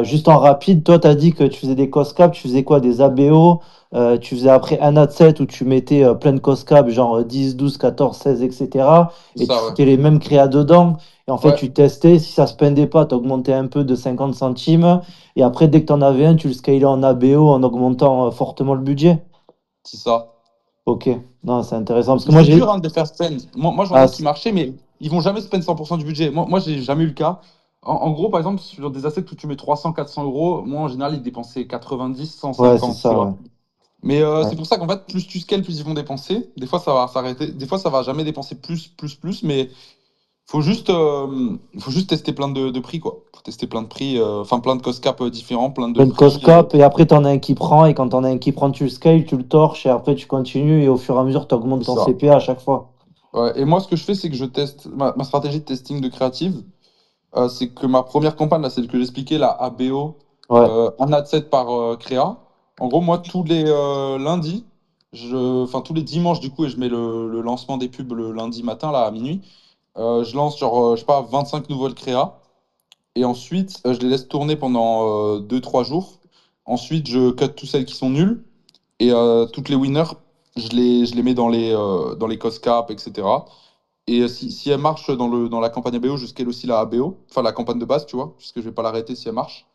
Juste en rapide, toi, tu as dit que tu faisais des cost caps, tu faisais quoi? Des ABO? Tu faisais après un ad set où tu mettais plein de cost cap, genre 10, 12, 14, 16, etc. C'est Et tu ça, ouais. foutais les mêmes créas dedans. Et en fait, Ouais, tu testais. Si ça se pendait pas, tu augmentais un peu de 50 centimes. Et après, dès que tu en avais un, tu le scalais en ABO en augmentant fortement le budget. c'est ça. Ok, non, c'est intéressant. Parce que Mais moi, c'est j'ai. dur hein, de les faire spend. Moi j'en Ah, ai qui marchaient, mais ils vont jamais spend 100% du budget. Moi j'ai jamais eu le cas. En gros, par exemple, sur des assets où tu mets 300, 400 euros, moi en général, ils dépensaient 90, ouais, c'est 150, tu ça, ouais. vois. Mais Ouais. c'est pour ça qu'en fait, plus tu scales, plus ils vont dépenser. Des fois, ça va s'arrêter. Des fois, ça va jamais dépenser plus. Mais faut juste tester plein de prix, quoi. Faut tester plein de prix, enfin plein de cost cap différents, plein de Plein de cost prix. cap. Et après, tu en as un qui prend. Et quand tu en as un qui prend, tu le scales, tu le torches. Et après, tu continues. Et au fur et à mesure, tu augmentes C'est ton ça. CPA à chaque fois. Ouais. Et moi, ce que je fais, c'est que je teste ma stratégie de testing de créative. C'est que ma première campagne, là, celle que j'expliquais, la ABO, Ouais. un ad set par créa. En gros, moi, tous les lundis, enfin tous les dimanches, du coup, et je mets le lancement des pubs le lundi matin, là, à minuit, je lance, genre, je sais pas, 25 nouvelles créas. Et ensuite, je les laisse tourner pendant 2-3 jours. Ensuite, je cut toutes celles qui sont nulles. Et toutes les winners, je les mets dans les cost cap, etc. Et si elle marche dans la campagne ABO, je scale aussi la ABO, enfin la campagne de base, tu vois, parce que je vais pas l'arrêter si elle marche.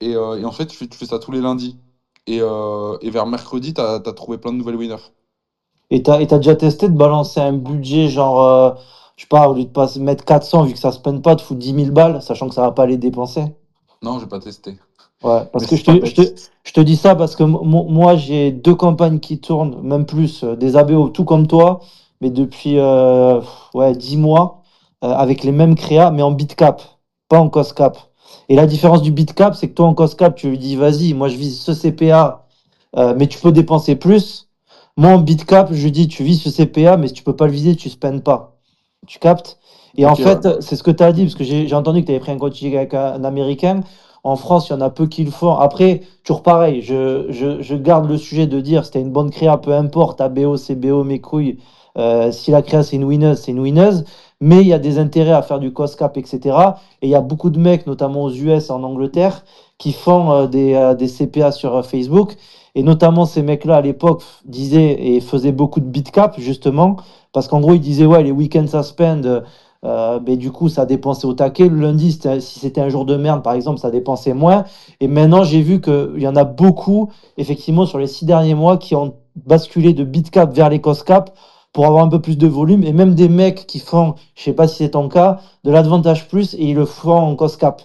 Et en fait, tu fais ça tous les lundis. Et vers mercredi, tu as trouvé plein de nouvelles winners. Et t'as déjà testé de balancer un budget, genre, je sais pas, au lieu de pas se mettre 400, vu que ça se peine pas, de foutre 10 000 balles, sachant que ça va pas les dépenser? Non, j'ai pas testé. Ouais, parce Mais que c'est pas bête. je te dis ça parce que moi, j'ai deux campagnes qui tournent, même plus, des ABO, tout comme toi, mais depuis ouais, 10 mois, avec les mêmes créas, mais en bitcap, pas en cost cap. Et la différence du bitcap, c'est que toi, en cost cap, tu lui dis, vas-y, moi, je vise ce CPA, mais tu peux dépenser plus. Moi, en bitcap, je lui dis, tu vises ce CPA, mais si tu peux pas le viser, tu spends pas. Tu captes? Et en Ok, ouais. fait, c'est ce que tu as dit, parce que j'ai entendu que tu avais pris un coaching avec un Américain. En France, il y en a peu qui le font. Après, toujours pareil, je garde le sujet de dire si tu une bonne créa, peu importe, ABO, CBO, mes couilles. Si la créa, c'est une winneuse, c'est une winneuse. Mais il y a des intérêts à faire du cost cap, etc. Et il y a beaucoup de mecs, notamment aux US, en Angleterre, qui font des CPA sur Facebook. Et notamment, ces mecs-là, à l'époque, disaient et faisaient beaucoup de bitcap, justement. Parce qu'en gros, ils disaient, ouais, les week-ends suspend, ben, du coup, ça dépensait au taquet. Le lundi, si c'était un jour de merde, par exemple, ça dépensait moins. Et maintenant, j'ai vu qu'il y en a beaucoup, effectivement, sur les 6 derniers mois, qui ont basculé de bitcap vers les cost cap pour avoir un peu plus de volume. Et même des mecs qui font, je sais pas si c'est ton cas, de l'Advantage Plus et ils le font en cost cap.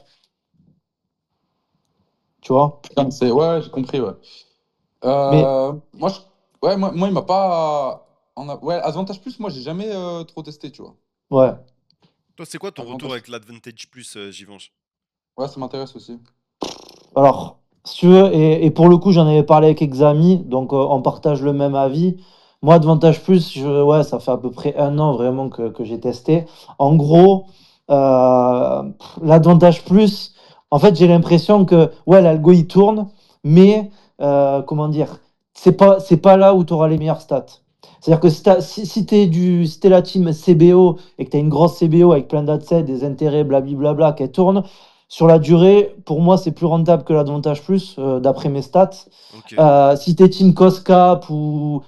Tu vois? Putain, ouais, j'ai compris, ouais. Mais Moi, il m'a pas. Ouais, Avantage Plus, moi, j'ai jamais trop testé, tu vois. ouais. Toi, c'est quoi ton retour Avantage. avec l'Advantage Plus, Givenchy? Ouais, ça m'intéresse aussi. Alors, si tu veux, et pour le coup, j'en avais parlé avec Exami, donc on partage le même avis. Moi, Advantage Plus, ouais, ça fait à peu près 1 an vraiment que j'ai testé. En gros, l'Advantage Plus, en fait, j'ai l'impression que, ouais, l'algo, il tourne, mais, comment dire, c'est pas là où tu auras les meilleures stats. C'est-à-dire que si t'es la team CBO et que tu as une grosse CBO avec plein d'adsets, des intérêts, blablabla, qu'elle tourne, sur la durée, pour moi, c'est plus rentable que l'Advantage Plus, d'après mes stats. Ok. Si tu es Team Cost Cap ou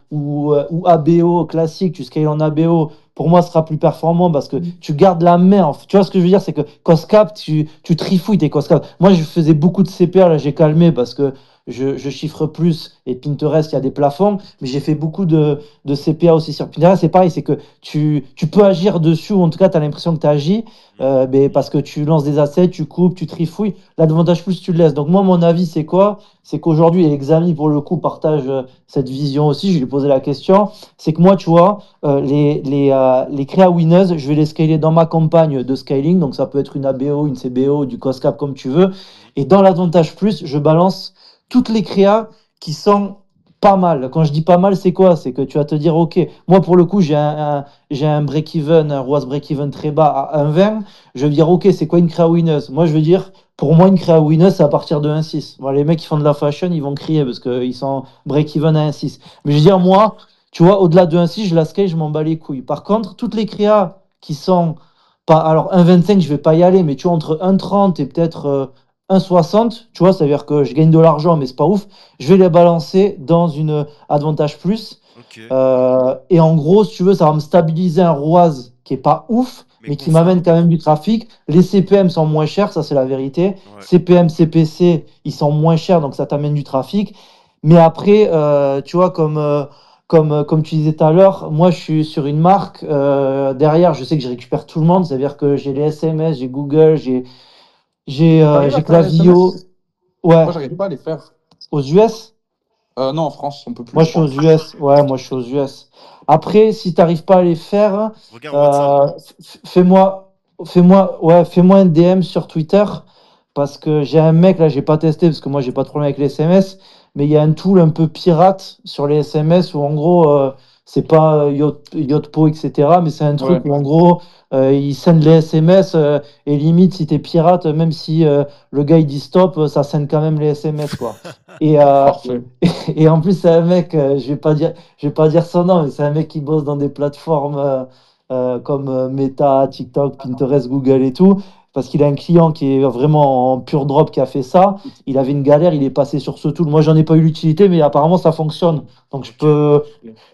ABO classique, tu scales en ABO, pour moi, ce sera plus performant parce que tu gardes la main. Tu vois ce que je veux dire? C'est que Cost Cap, tu trifouilles tes Cost Cap. Moi, je faisais beaucoup de CPA, là, j'ai calmé parce que je chiffre plus et Pinterest, il y a des plafonds, mais j'ai fait beaucoup de CPA aussi sur Pinterest. C'est pareil, c'est que tu peux agir dessus, ou en tout cas, tu as l'impression que tu agis. Mais parce que tu lances des assets, tu coupes, tu trifouilles. L'Advantage Plus, tu le laisses. Donc, moi, mon avis, c'est quoi? C'est qu'aujourd'hui, et Exami, pour le coup, partage cette vision aussi. Je lui ai posé la question. C'est que moi, tu vois, les créa winners, je vais les scaler dans ma campagne de scaling. Donc, ça peut être une ABO, une CBO, du cost cap, comme tu veux. Et dans l'Advantage Plus, je balance toutes les créas qui sont pas mal. Quand je dis pas mal, c'est quoi? C'est que tu vas te dire, OK, moi, pour le coup, j'ai un break-even, un ROAS break-even très bas à 1,20. Je veux dire, OK, c'est quoi une créa winneuse? Moi, je veux dire, pour moi, une créa winneuse, c'est à partir de 1,6. Bon, les mecs qui font de la fashion, ils vont crier parce qu'ils sont break-even à 1,6. Mais je veux dire, moi, tu vois, au-delà de 1,6, je la scale, je m'en bats les couilles. Par contre, toutes les créas qui sont pas. Alors, 1,25, je vais pas y aller, mais tu vois, entre 1,30 et peut-être 1,60, tu vois, ça veut dire que je gagne de l'argent, mais c'est pas ouf. Je vais les balancer dans une Advantage Plus. Ok. Et en gros, si tu veux, ça va me stabiliser un ROAS qui est pas ouf, Mais mais qui m'amène conforme. quand même du trafic. Les CPM sont moins chers, ça c'est la vérité. Ouais. CPM, CPC, ils sont moins chers, donc ça t'amène du trafic. Mais après, tu vois, comme tu disais tout à l'heure, moi je suis sur une marque. Derrière, je sais que je récupère tout le monde, c'est-à-dire que j'ai les SMS, j'ai Google, T'arrives à j'ai faire les Klaviyo. SMS? Ouais, Moi, j'arrive pas à les faire. aux US. Non, en France, on peut plus, Moi, je je suis aux crois. US. Ouais, moi, je suis aux US. Après, si tu n'arrives pas à les faire, Regarde WhatsApp. fais-moi un DM sur Twitter parce que j'ai un mec, là, j'ai pas testé parce que moi, j'ai pas de problème avec les SMS, mais il y a un tool un peu pirate sur les SMS où, en gros, c'est pas Yotpo, etc., mais c'est un truc Ouais, où, en gros, il scène les SMS et limite, si t'es pirate, même si le gars il dit stop, ça scène quand même les SMS, quoi. Et, parfait. et en plus, c'est un mec, je vais pas dire son nom, mais c'est un mec qui bosse dans des plateformes comme Meta, TikTok, Pinterest, Google et tout. Parce qu'il a un client qui est vraiment en pure drop qui a fait ça. Il avait une galère, il est passé sur ce tool. Moi, j'en ai pas eu l'utilité, mais apparemment, ça fonctionne. Donc, je Ok. peux.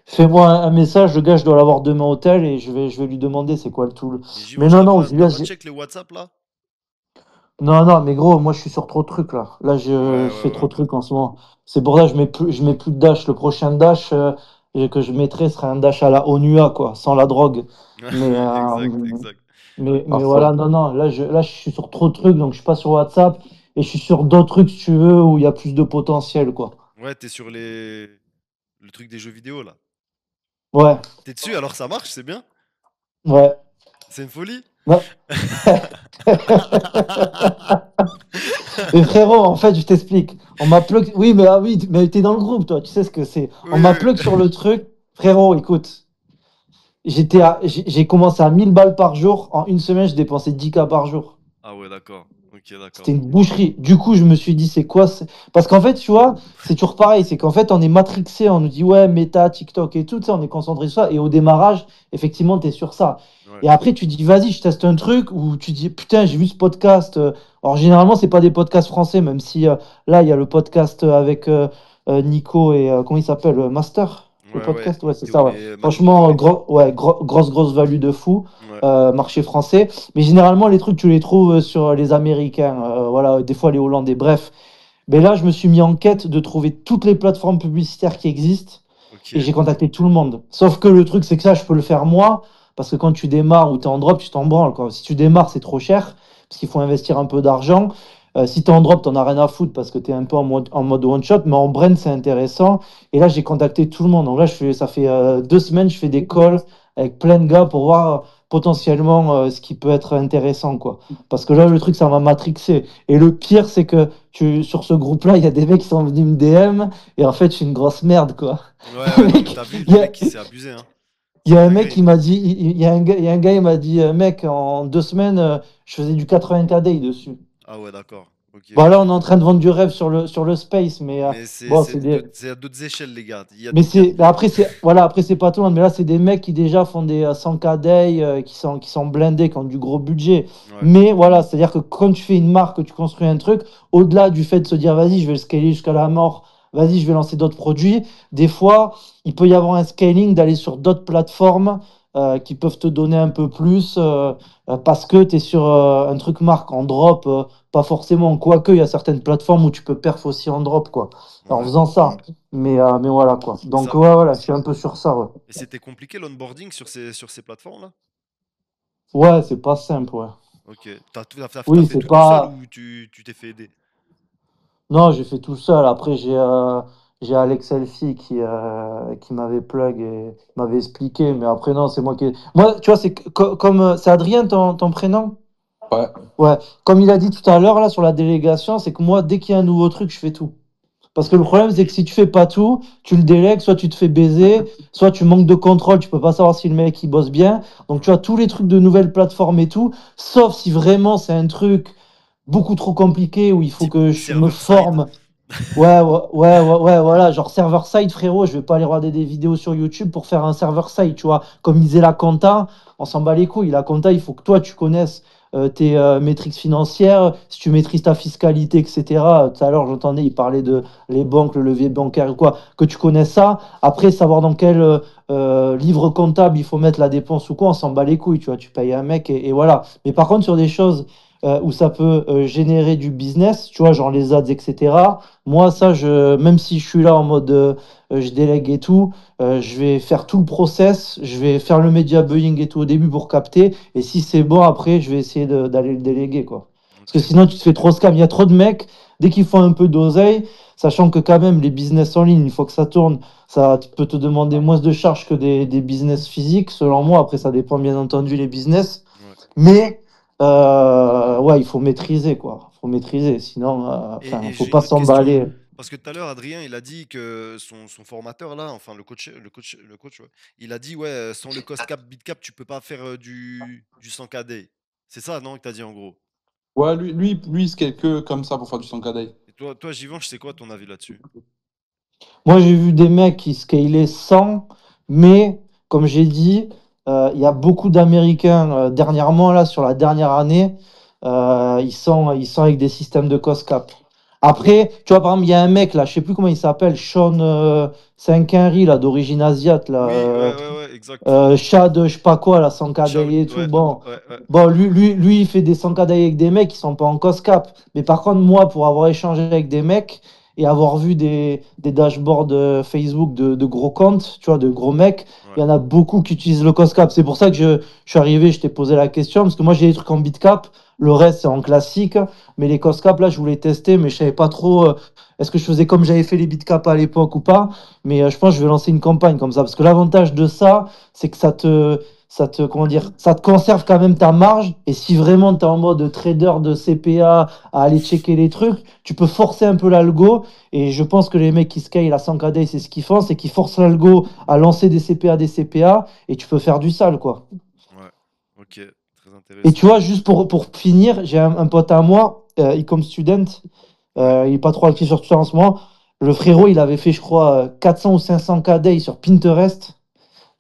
Fais-moi un message, le gars, je dois l'avoir demain au tel et je vais lui demander c'est quoi le tool. Et Mais Jimo, non, non, aux t'as US, pas check les WhatsApp là? non, non, mais gros, moi je suis sur trop de trucs là. Là, Ouais, je ouais, fais ouais. trop de trucs en ce moment. C'est pour ça que je mets plus de dash. Le prochain dash que je mettrai sera un dash à la Onua, quoi, sans la drogue. Mais, Exact, exact. mais Parfait. voilà, non, non, là, je suis sur trop de trucs, donc je suis pas sur WhatsApp et je suis sur d'autres trucs, si tu veux, où il y a plus de potentiel, quoi. Ouais, t'es sur le truc des jeux vidéo là. Ouais, T'es dessus, alors ça marche, c'est bien? ouais. C'est une folie? Non. Mais frérot, en fait, je t'explique. On m'a plug. Oui, mais ah oui, mais t'es dans le groupe, toi. Tu sais ce que c'est. On Oui, m'a oui. plug sur le truc. Frérot, écoute. J'ai commencé à 1000 balles par jour. En une semaine, je dépensais 10K par jour. Ah ouais, d'accord. Ok, C'était d'accord. une boucherie. Du coup, je me suis dit, c'est quoi? Parce qu'en fait, tu vois, c'est toujours pareil. C'est qu'en fait, on est matrixé. On nous dit, ouais, Meta, TikTok et tout ça. On est concentré sur ça. Et au démarrage, effectivement, tu es sur ça. Ouais. Et après, tu dis, vas-y, je teste un truc. Ou tu dis, putain, j'ai vu ce podcast. Alors, généralement, c'est pas des podcasts français, même si là, il y a le podcast avec Nico et comment il s'appelle? Master? Le Ouais, ouais. podcast? Ouais, c'est ça, ouais. Théorie Manitou. Franchement, grosse value de fou. Ouais. Marché français. Mais généralement, les trucs, tu les trouves sur les Américains, voilà, des fois les Hollandais, bref. Mais là, je me suis mis en quête de trouver toutes les plateformes publicitaires qui existent et Ok. j'ai contacté tout le monde. Sauf que le truc, c'est que ça, je peux le faire moi, parce que quand tu démarres ou tu es en drop, tu t'en branles, quoi. Si tu démarres, c'est trop cher, parce qu'il faut investir un peu d'argent. Si tu es en drop, tu n'en as rien à foutre parce que tu es un peu en mode one shot, mais en brand, c'est intéressant. Et là, j'ai contacté tout le monde. Donc là, ça fait 2 semaines, je fais des calls avec plein de gars pour voir potentiellement ce qui peut être intéressant, quoi. Parce que là, le truc, ça m'a matrixé. Et le pire, c'est que sur ce groupe-là, il y a des mecs qui sont venus me DM et en fait, je suis une grosse merde, quoi. Ouais, ouais, non, mais Mec, t'as vu, Il le y a, mec, il s'est abusé, hein. il C'est y a une un mec dinguerie. qui m'a dit, il y a un gars, il m'a dit, mec, en 2 semaines, je faisais du 80K day dessus. Ah ouais, d'accord. Ok, Bon, là, ok. on est en train de vendre du rêve sur le space, mais Mais bon, c'est c'est à d'autres échelles, les gars. mais c'est, mais après, c'est pas tout le monde, mais là, c'est des mecs qui déjà font des 100K day, qui sont blindés, qui ont du gros budget. Ouais, Mais voilà, c'est-à-dire que quand tu fais une marque, que tu construis un truc, au-delà du fait de se dire, vas-y, je vais le scaler jusqu'à la mort, vas-y, je vais lancer d'autres produits, des fois, il peut y avoir un scaling d'aller sur d'autres plateformes qui peuvent te donner un peu plus parce que tu es sur un truc marque en drop, pas forcément. Quoique, il y a certaines plateformes où tu peux perf aussi en drop, quoi, en ouais. faisant ça. Mais voilà quoi. Et Donc ça, ouais, voilà, je suis un peu sur ça. Ouais, et c'était compliqué l'onboarding sur ces plateformes-là? ouais, c'est pas simple. Ouais. Ok. T'as Oui, fait c'est tout seul pas. ou tu t'es fait aider? Non, j'ai fait tout seul. Après, j'ai Alex Elfi qui m'avait plug et m'avait expliqué. Mais après, non, c'est moi qui. Moi, tu vois, comme. C'est Adrien ton prénom? Ouais. Ouais. Comme il a dit tout à l'heure là sur la délégation, c'est que moi, dès qu'il y a un nouveau truc, je fais tout. Parce que le problème, c'est que si tu fais pas tout, tu le délègues, soit tu te fais baiser, soit tu manques de contrôle, tu peux pas savoir si le mec il bosse bien. Donc tu Ouais. as tous les trucs de nouvelles plateformes et tout, sauf si vraiment c'est un truc beaucoup trop compliqué où il faut Type que je me server-side. forme. Voilà, genre server-side, frérot, je vais pas aller regarder des vidéos sur YouTube pour faire un server-side, tu vois. Comme disait la compta, on s'en bat les couilles. La compta, il faut que toi, tu connaisses tes métriques financières, si tu maîtrises ta fiscalité, etc. Tout à l'heure, j'entendais, il parlait de les banques, le levier bancaire ou quoi, que tu connais ça. Après, savoir dans quel livre comptable il faut mettre la dépense ou quoi, on s'en bat les couilles, tu vois. Tu payes un mec et voilà. Mais par contre, sur des choses où ça peut générer du business, tu vois, genre les ads, etc. Moi, ça, même si je suis là en mode je délègue et tout, je vais faire tout le process, je vais faire le media buying et tout au début pour capter. Et si c'est bon, après, je vais essayer d'aller le déléguer, quoi. Parce que Ok. sinon, tu te fais trop scam. Il y a trop de mecs, dès qu'ils font un peu d'oseille, sachant que quand même, les business en ligne, il faut que ça tourne, ça peut te demander moins de charges que des business physiques, selon moi. Après, ça dépend bien entendu les business. Ouais. Mais ouais, il faut maîtriser, quoi. Il faut maîtriser, sinon, Et faut j'ai une pas autre question. s'emballer. Parce que tout à l'heure, Adrien, il a dit que son formateur, là, enfin le coach, ouais, il a dit, ouais, sans le cost cap, bit cap, tu peux pas faire du 100K day. C'est ça, non, que tu as dit en gros. Ouais, lui, il scale que comme ça pour faire du 100K day. Et toi, Givenchy, c'est quoi ton avis là-dessus? Moi, j'ai vu des mecs qui scalaient 100, mais comme j'ai dit, il y a beaucoup d'Américains dernièrement, là, sur la dernière année, ils sont avec des systèmes de cost cap. Après, tu vois, par exemple, il y a un mec, là, je sais plus comment il s'appelle, Sean Saint-Quinry, là, d'origine asiate, là, Oui, ouais, exact. Chad, je sais pas quoi, là, 100K Chad, et tout, ouais, bon. ouais. Bon, lui, il fait des 100K avec des mecs qui sont pas en cost cap. Mais par contre, moi, pour avoir échangé avec des mecs et avoir vu des dashboards Facebook de gros comptes, tu vois, de gros mecs, Ouais. il y en a beaucoup qui utilisent le cost cap. C'est pour ça que je suis arrivé, je t'ai posé la question, parce que moi, j'ai des trucs en bitcap, le reste, c'est en classique. Mais les cost cap, là, je voulais tester, mais je savais pas trop est-ce que je faisais comme j'avais fait les bitcap à l'époque ou pas. Mais je pense que je vais lancer une campagne comme ça. Parce que l'avantage de ça, c'est que comment dire, ça te conserve quand même ta marge. Et si vraiment tu es en mode trader de CPA à aller checker les trucs, tu peux forcer un peu l'algo. Et je pense que les mecs qui scale à 100 KD, c'est ce qu'ils font, c'est qu'ils forcent l'algo à lancer des CPA, et tu peux faire du sale, quoi. Ouais. Ok, très Et tu intéressant. vois, juste pour finir, j'ai un pote à moi, Ecom Student, Ouais. il est pas trop actif sur Twitter en ce moment. Le frérot, il avait fait, je crois, 400 ou 500 KD sur Pinterest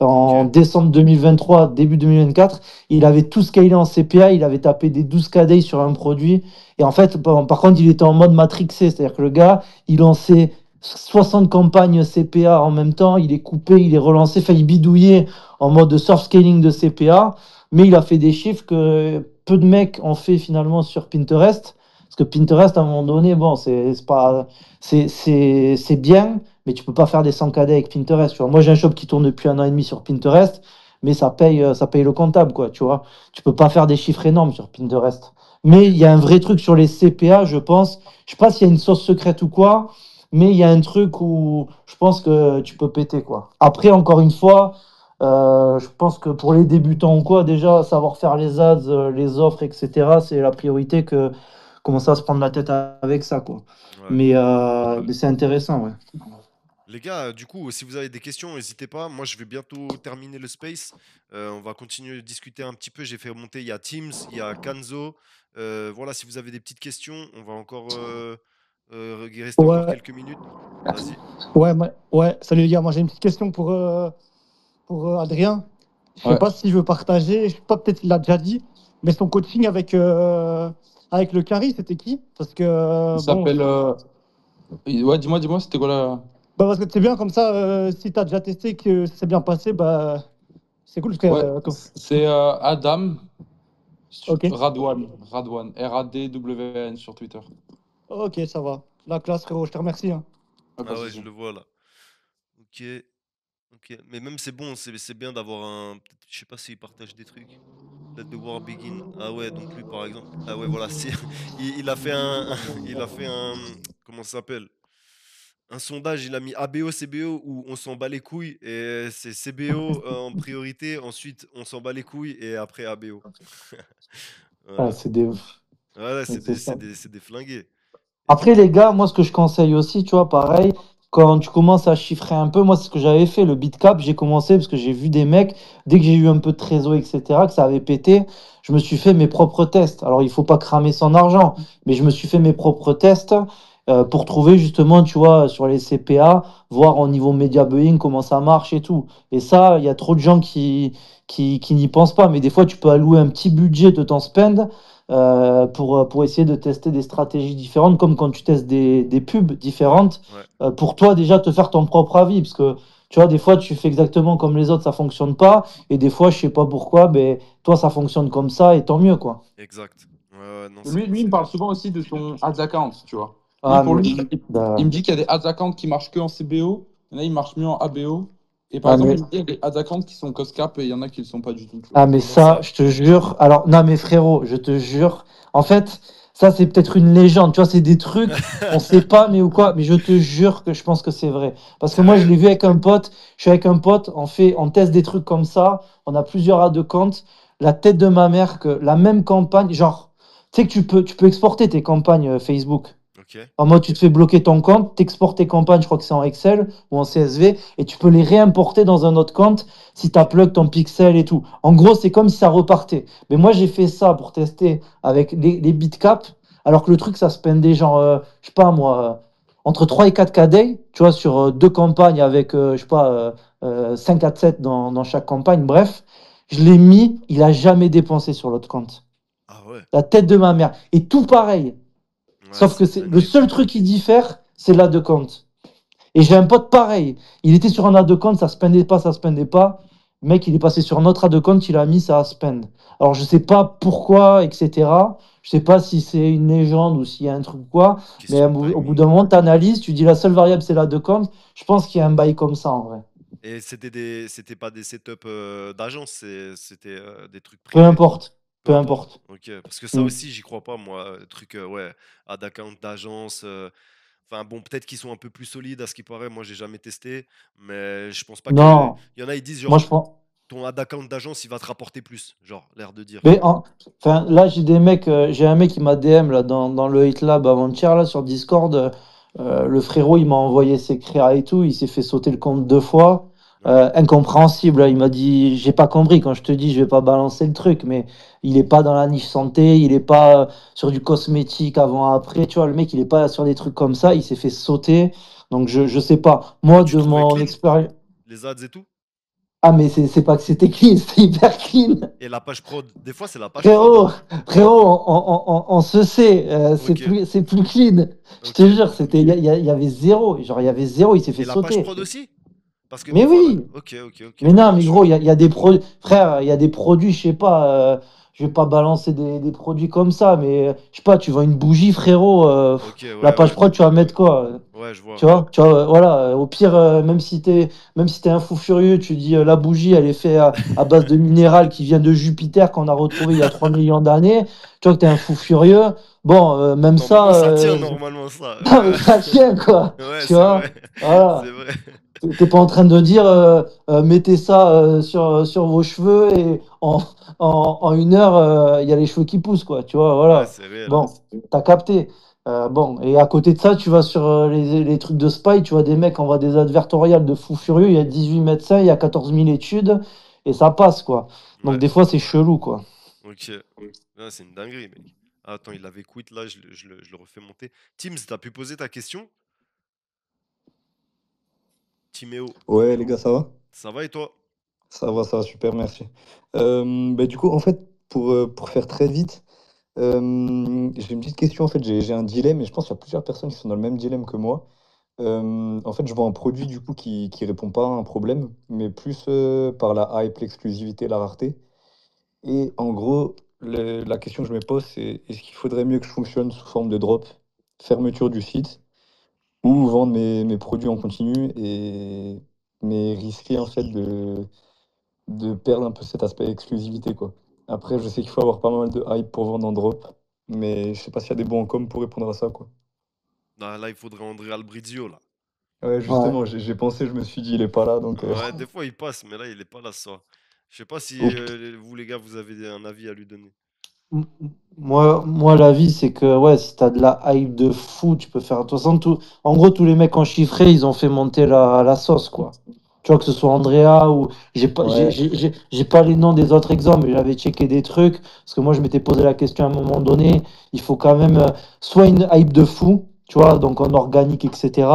en Ok. décembre 2023, début 2024, il avait tout scalé en CPA, il avait tapé des 12 KD sur un produit. Et en fait, par contre, il était en mode matrixé, c'est-à-dire que le gars, il lançait 60 campagnes CPA en même temps, il est coupé, il est relancé, enfin, il bidouillait en mode soft scaling de CPA, mais il a fait des chiffres que peu de mecs ont fait finalement sur Pinterest. Parce que Pinterest, à un moment donné, bon, c'est pas, c'est bien, mais tu peux pas faire des 100 KD avec Pinterest, tu vois. Moi, j'ai un shop qui tourne depuis 1 an et demi sur Pinterest, mais ça paye le comptable, quoi, tu vois. Tu peux pas faire des chiffres énormes sur Pinterest. Mais Ok. il y a un vrai truc sur les CPA, je pense. Je sais pas s'il y a une sauce secrète ou quoi, mais il y a un truc où je pense que tu peux péter, quoi. Après, encore une fois, je pense que pour les débutants ou quoi, déjà, savoir faire les ads, les offres, etc., c'est la priorité que commencer à se prendre la tête avec ça, quoi. Ouais. Mais c'est intéressant, ouais. Les gars, du coup, si vous avez des questions, n'hésitez pas. Moi, je vais bientôt terminer le space. On va continuer de discuter un petit peu. J'ai fait remonter, il y a Teams, il y a Kanzo. Voilà, si vous avez des petites questions, on va encore rester encore Ouais, quelques minutes. Vas-y. ouais, salut les gars, moi j'ai une petite question pour Adrien. Je sais Ouais. pas si je veux partager, je sais pas, peut-être il l'a déjà dit, mais son coaching avec le Carry, c'était qui? Parce que, Il bon, s'appelle. Ouais, dis-moi, c'était quoi là? bah parce que c'est bien comme ça, si tu as déjà testé et que ça s'est bien passé, bah c'est cool. Parce que, Ouais, c'est Adam ok, Radwan, Radwan sur Twitter. ok, ça va. La classe, frérot, je te remercie, hein. Ouais, pas Ah de ouais, je souci. le vois là. Ok, ok. Mais même c'est bon, c'est bien d'avoir un. Je sais pas s'il partage des trucs. Let the war begin. Ah ouais, donc lui par exemple. Ah ouais, voilà. Il a fait il a fait un. Comment ça s'appelle? Un sondage, il a mis ABO, CBO où on s'en bat les couilles et c'est CBO en priorité, ensuite on s'en bat les couilles et après ABO. Ah, Voilà. c'est des... Voilà, c'est ça. c'est des flingués. Et du Après, coup, les gars, moi, ce que je conseille aussi, tu vois, pareil, quand tu commences à chiffrer un peu, moi, c'est ce que j'avais fait, le Bitcap, j'ai commencé parce que j'ai vu des mecs, dès que j'ai eu un peu de trésor, etc., que ça avait pété, je me suis fait mes propres tests. Alors, il faut pas cramer son argent, mais je me suis fait mes propres tests pour trouver justement, tu vois, sur les CPA, voir au niveau media buying comment ça marche et tout. Et ça, il y a trop de gens qui n'y pensent pas, mais des fois, tu peux allouer un petit budget de ton spend pour essayer de tester des stratégies différentes, comme quand tu testes des pubs différentes, Ouais. pour toi déjà te faire ton propre avis, parce que tu vois, des fois tu fais exactement comme les autres, ça fonctionne pas, et des fois, je sais pas pourquoi, mais toi ça fonctionne comme ça, et tant mieux, quoi. Exact. Ouais, non, Lui, il me parle souvent aussi de son ads account, tu vois. Lui, Ah, pour mais, lui, bah, il me dit qu'il y a des ads accounts qui marchent que en CBO, il y en a qui marchent mieux en ABO. Et par ah, exemple, mais, il me dit qu'il y a des ads accounts qui sont cost cap et il y en a qui ne le sont pas du tout, tu vois. ah, mais Comment ça, ça? je te jure. Alors, non, mais frérot, je te jure. En fait, ça, c'est peut-être une légende. Tu vois, c'est des trucs, on sait pas, mais ou quoi. Mais je te jure que je pense que c'est vrai. Parce que moi, je Sérieux? l'ai vu avec un pote. Je suis avec un pote, on teste des trucs comme ça. On a plusieurs ad de compte. La tête de ma mère, que la même campagne, genre, tu sais que tu peux exporter tes campagnes Facebook. Ok. En mode, tu te fais bloquer ton compte, t'exportes tes campagnes, je crois que c'est en Excel ou en CSV, et tu peux les réimporter dans un autre compte si tu as Ok. plug ton pixel et tout. En gros, c'est comme si ça repartait. Mais moi, j'ai fait ça pour tester avec les bitcaps, alors que le truc, ça se pendait genre, je sais pas moi, entre 3 et 4 KD, tu vois, sur deux campagnes avec, je sais pas, 5 à 7 dans chaque campagne. Bref, je l'ai mis, il a jamais dépensé sur l'autre compte. Ah ouais. La tête de ma mère. Et tout pareil. Ouais, Sauf c'est que une c'est le dinguerie, seul frère. truc qui diffère, c'est l'ad de compte. Et j'ai un pote pareil. Il était sur un ad de compte, ça se pendait pas, ça se pendait pas. Le mec, il est passé sur un autre ad de compte, il a mis ça à spend. Alors je sais pas pourquoi, etc. Je sais pas si c'est une légende ou s'il y a un truc ou quoi. Mais Question de au bout timing. d'un moment, tu analyses, tu dis la seule variable c'est l'ad de compte. Je pense qu'il y a un bail comme ça en vrai. Et c'était pas des setups d'agence, c'était des trucs Peu privés. importe. Peu Peu importe. importe. Ok. Parce que ça Mm. aussi, j'y crois pas, moi. Truc, ouais, ad account d'agence. Enfin, bon, peut-être qu'ils sont un peu plus solides à ce qui paraît. Moi, j'ai jamais testé. Mais je pense pas que. Non, Il y en a, ils disent moi genre, je pense. ton ad account d'agence, il va te rapporter plus. Genre, l'air de dire. Mais enfin, là, j'ai des mecs, j'ai un mec qui m'a DM là, dans le Hate Lab avant-hier là, sur Discord. Le frérot, il m'a envoyé ses créas et tout. Il s'est fait sauter le compte 2 fois. Ouais. Incompréhensible, hein. Il m'a dit, j'ai pas compris quand je te dis, je vais pas balancer le truc, mais il est pas dans la niche santé, il est pas sur du cosmétique avant-après. Tu vois, le mec, il est pas sur des trucs comme ça. Il s'est fait sauter. Donc, je sais pas. Et Moi, tu de trouvais mon clean expérience. les ads et tout? Ah, mais c'est pas que c'était clean, c'était hyper clean. Et la page prod, des fois, c'est la page prod, hein. Frérot, frérot, on se sait, Ok. c'est plus clean. Je Ok. te jure, il y avait zéro. Genre, il y avait zéro, il s'est fait Et la page sauter. prod aussi? Parce que Mais des fois, là. oui, Ok, ok, ok. mais non, Ouais, mais je gros, suis. il y a des produits. Frère, il y a des produits, je sais pas, je vais pas balancer des produits comme ça, mais je sais pas, tu vends une bougie, frérot, Ok, la ouais, page ouais. prod, tu vas mettre quoi? Ouais, je vois. Tu vois, voilà, au pire, même si t'es un fou furieux, tu dis la bougie, elle est faite à base de minéral qui vient de Jupiter, qu'on a retrouvé il y a 3 millions d'années. Tu vois que t'es un fou furieux. Bon, même Normalement, ça, ça tient, normalement, ça. non, mais ça tient, quoi. Ouais, Tu c'est vois, vrai. C'est voilà. vrai. T'es pas en train de dire mettez ça sur vos cheveux et en 1 heure, il y a les cheveux qui poussent, quoi. Tu vois, Ouais, voilà. c'est réel. Bon, t'as capté. Bon, et à côté de ça, tu vas sur les trucs de spy, tu vois des mecs envoient des advertoriales de fous furieux, il y a 18 médecins, il y a 14 000 études, et ça passe, quoi. Donc Ouais, des fois, c'est chelou, quoi. ok. Ouais, c'est une dinguerie, mec. Ah, attends, il avait quit là, je le refais monter. Teams, t'as pu poser ta question? Timéo, Ouais, les gars, ça va? ça va et toi? Ça va, super, merci. Du coup, en fait, pour faire très vite, j'ai une petite question. En fait, j'ai un dilemme et je pense qu'il y a plusieurs personnes qui sont dans le même dilemme que moi. En fait, je vois un produit du coup qui répond pas à un problème, mais plus par la hype, l'exclusivité, la rareté. Et en gros, la question que je me pose, c'est est-ce qu'il faudrait mieux que je fonctionne sous forme de drop, fermeture du site, ou vendre mes produits en continu mais risquer en fait de perdre un peu cet aspect exclusivité, quoi. Après, je sais qu'il faut avoir pas mal de hype pour vendre en drop, mais je sais pas s'il y a des bons en com pour répondre à ça, quoi. Ah, là, il faudrait André Albrizio, là. Ouais, Ouais. justement, j'ai pensé, je me suis dit, il est pas là, donc. Ouais, des fois, il passe, mais là, il est pas là, ce soir. Je sais pas si Au, vous, les gars, vous avez un avis à lui donner. Moi, la vie, c'est que ouais, si t'as de la hype de fou, tu peux faire. De toute façon, en gros, tous les mecs en chiffré, ils ont fait monter la sauce, quoi. Tu vois, que ce soit Andrea ou. J'ai pas, ouais, j'ai pas les noms des autres exemples, mais j'avais checké des trucs. Parce que moi, je m'étais posé la question à un moment donné. Il faut quand même soit une hype de fou, tu vois, donc en organique, etc.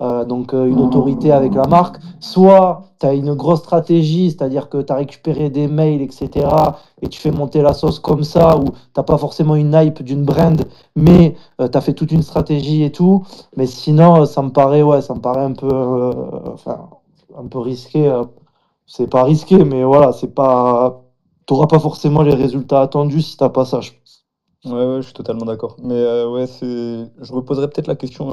donc une autorité avec la marque, soit tu as une grosse stratégie, c'est-à-dire que tu as récupéré des mails, etc., et tu fais monter la sauce comme ça, où tu n'as pas forcément une hype d'une brand, mais tu as fait toute une stratégie et tout. Mais sinon, ça me paraît enfin, un peu risqué. C'est pas risqué, mais voilà, c'est pas. T'auras pas forcément les résultats attendus si t'as pas ça, je pense. Ouais, je suis totalement d'accord. Mais ouais, je reposerai peut-être la question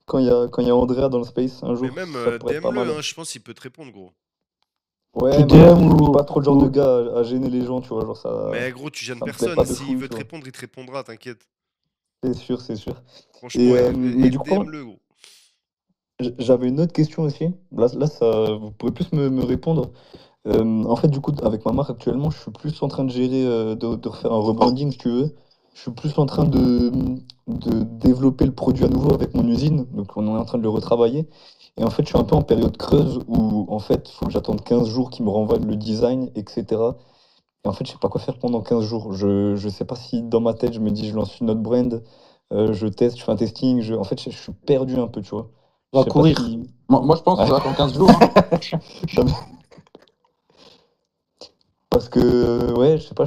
quand il y a Andrea dans le space un Mais jour, même ça pourrait être pas DM-le, mal. hein, je pense qu'il peut te répondre, gros. Ouais, Tu mais après, DM je suis pas trop le genre de ou- gars à gêner les gens, tu vois, genre Mais gros, tu gênes ça me plaît pas personne. de S'il fou, veut tu te vois. répondre, il te répondra, t'inquiète. C'est sûr, c'est sûr. Franchement, Mais et du coup, moi, DM-le, gros. j'avais une autre question aussi. Là vous pourrez plus me répondre. En fait, du coup, avec ma marque actuellement, je suis plus en train de gérer, de refaire un rebranding, si tu veux. Je suis plus en train de développer le produit à nouveau avec mon usine. Donc, on est en train de le retravailler. Et en fait, je suis un peu en période creuse où, en fait, il faut que j'attende 15 jours qu'ils me renvoient le design, etc. Et en fait, je sais pas quoi faire pendant 15 jours. Je sais pas si dans ma tête, je me dis, je lance une autre brand, je teste, je fais un testing. En fait, je suis perdu un peu, tu vois. Je va sais pas courir. si. Moi, je pense Ouais. que attends 15 jours. Hein. Non, mais- Parce que, ouais, je sais pas,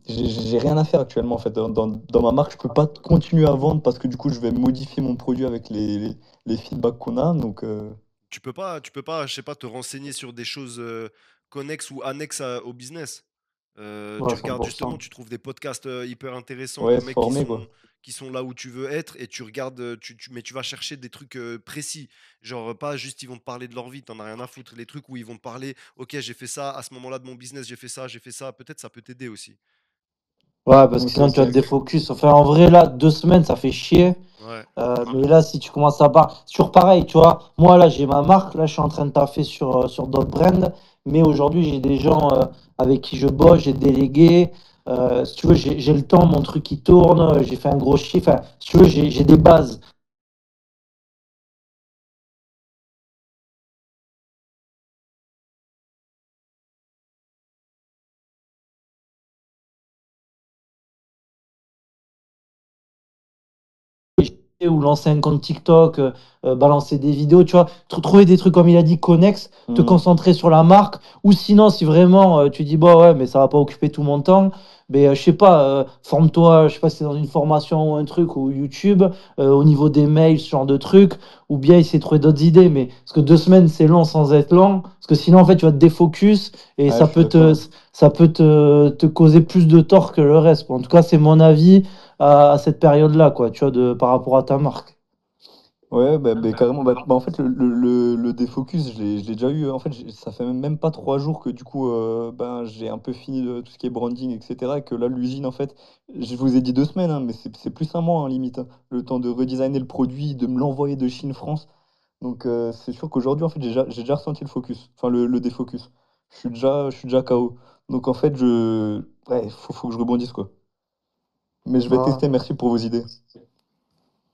j'ai rien à faire actuellement en fait. Dans ma marque, je peux pas continuer à vendre parce que du coup, je vais modifier mon produit avec les feedbacks qu'on a. Donc, Je sais pas, te renseigner sur des choses connexes ou annexes au business. Tu Ouais, regardes justement, 100%. tu trouves des podcasts hyper intéressants de ouais, se mecs former quoi. qui sont là où tu veux être et tu regardes, mais tu vas chercher des trucs précis. Genre, pas juste ils vont te parler de leur vie, t'en as rien à foutre. Les trucs où ils vont te parler, ok, j'ai fait ça, à ce moment-là de mon business, j'ai fait ça, peut-être ça peut t'aider aussi. Ouais, parce que Ok, sinon tu vas te ok. défocus. Enfin, en vrai, là, 2 semaines, ça fait chier. Ouais, Mais là, si tu commences à part, c'est toujours pareil, tu vois. Moi, là, j'ai ma marque. Là, je suis en train de taffer sur d'autres brands. Mais aujourd'hui, j'ai des gens avec qui je bosse, j'ai délégué. Si tu veux, j'ai le temps, mon truc qui tourne. J'ai fait un gros chiffre. Enfin, si tu veux, j'ai des bases. Ou lancer un compte TikTok, balancer des vidéos, tu vois, trouver des trucs comme il a dit connexes, te Hmm. concentrer sur la marque, ou sinon si vraiment tu dis bon ouais mais ça va pas occuper tout mon temps, mais je sais pas, forme-toi, je sais pas si c'est dans une formation ou un truc ou YouTube, au niveau des mails, ce genre de trucs, ou bien essayer de trouver d'autres idées, mais parce que 2 semaines c'est long sans être long, parce que sinon en fait tu vas te défocus et Ouais, je suis d'accord. ça peut te causer plus de tort que le reste, quoi. En tout cas c'est mon avis à cette période-là, quoi, tu vois, par rapport à ta marque. Ouais, bah, carrément. En fait, le défocus, je l'ai déjà eu. En fait, ça fait même pas 3 jours que du coup, ben, j'ai un peu fini tout ce qui est branding, etc. Et que là, l'usine, en fait, je vous ai dit 2 semaines, hein, mais c'est plus un mois, hein, limite, hein. Le temps de redesigner le produit, de me l'envoyer de Chine France. Donc, c'est sûr qu'aujourd'hui, en fait, j'ai déjà ressenti le focus, enfin, le défocus. Je suis déjà KO. Donc, en fait, ouais, faut que je rebondisse, quoi. Mais je vais Ouais. tester. Merci pour vos idées.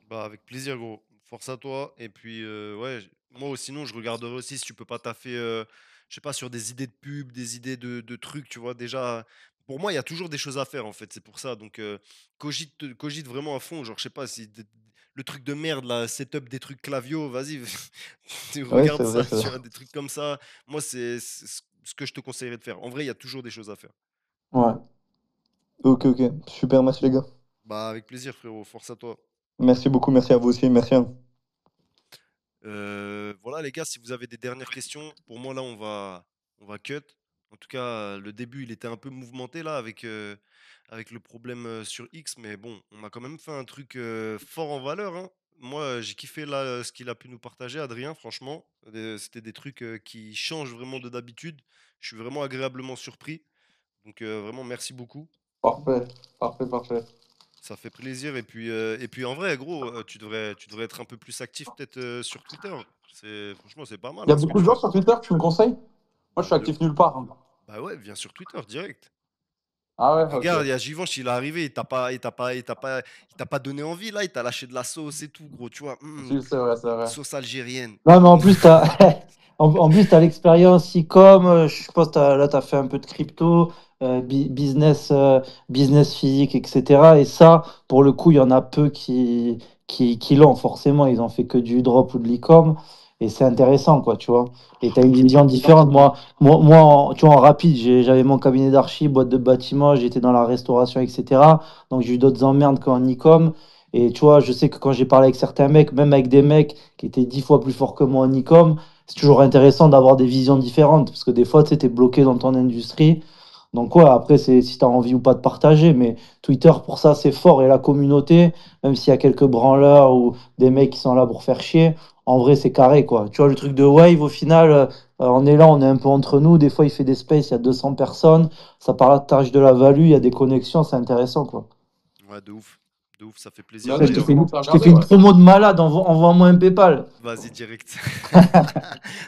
bah avec plaisir, gros. Force à toi. Et puis, ouais, moi, sinon, je regarderai aussi si tu peux pas taffer, je sais pas, sur des idées de pub, des idées de trucs, tu vois. Déjà, pour moi, il y a toujours des choses à faire, en fait. C'est pour ça. Donc, cogite vraiment à fond. Genre, je sais pas, si le truc de merde, là, setup des trucs clavio, vas-y, tu Ouais, regardes c'est vrai, ça, c'est tu vrai. vois, des trucs comme ça. Moi, c'est ce que je te conseillerais de faire. En vrai, il y a toujours des choses à faire. Ouais. Ok, ok. Super, merci les gars. Bah, avec plaisir, frérot. Force à toi. Merci beaucoup, merci à vous aussi, merci à vous. Voilà les gars, si vous avez des dernières questions, pour moi là on va cut. En tout cas, le début il était un peu mouvementé là avec le problème sur X, mais bon, on a quand même fait un truc fort en valeur, hein. Moi j'ai kiffé là ce qu'il a pu nous partager, Adrien, franchement. C'était des trucs qui changent vraiment de d'habitude. Je suis vraiment agréablement surpris. Donc vraiment merci beaucoup. Parfait, parfait, parfait. Ça fait plaisir. Et puis en vrai, gros, tu devrais être un peu plus actif peut-être sur Twitter. Franchement, c'est pas mal Il y a hein, ce que beaucoup de tu gens fais. sur Twitter que tu me conseilles? Moi, je Bah, suis actif nulle part. Hein. bah ouais, viens sur Twitter direct. Ah ouais, Regarde, il y ok. a Givenchy, il est arrivé, il t'a pas donné envie là, il t'a lâché de la sauce et tout, gros, tu vois. Si, c'est vrai, c'est vrai. Sauce algérienne. Non, mais en plus, en plus, t'as l'expérience e-com, je pense que là, tu as fait un peu de crypto, business physique, etc. Et ça, pour le coup, il y en a peu qui l'ont forcément. Ils ont fait que du drop ou de l'e-com. Et c'est intéressant, quoi, tu vois. Et tu as une vision différente. Tu vois, en rapide, j'avais mon cabinet d'archi, boîte de bâtiment, j'étais dans la restauration, etc. Donc j'ai eu d'autres emmerdes qu'en e-com. Et tu vois, je sais que quand j'ai parlé avec certains mecs, même avec des mecs qui étaient 10 fois plus forts que moi en e-com, c'est toujours intéressant d'avoir des visions différentes. Parce que des fois, tu sais, t'es bloqué dans ton industrie. Donc ouais, après, c'est si tu as envie ou pas de partager. Mais Twitter, pour ça, c'est fort. Et la communauté, même s'il y a quelques branleurs ou des mecs qui sont là pour faire chier, en vrai, c'est carré, quoi. Tu vois, le truc de Wave, au final, on est là, on est un peu entre nous. Des fois, il fait des spaces, il y a 200 personnes. Ça partage de la value, il y a des connexions, c'est intéressant, quoi. Ouais, de ouf. De ouf, ça fait plaisir. Lundi, Ouais, je te D'ailleurs, commence à je t'ai regarder, fait une ouais. promo de malade, envoie-moi un PayPal. vas-y direct.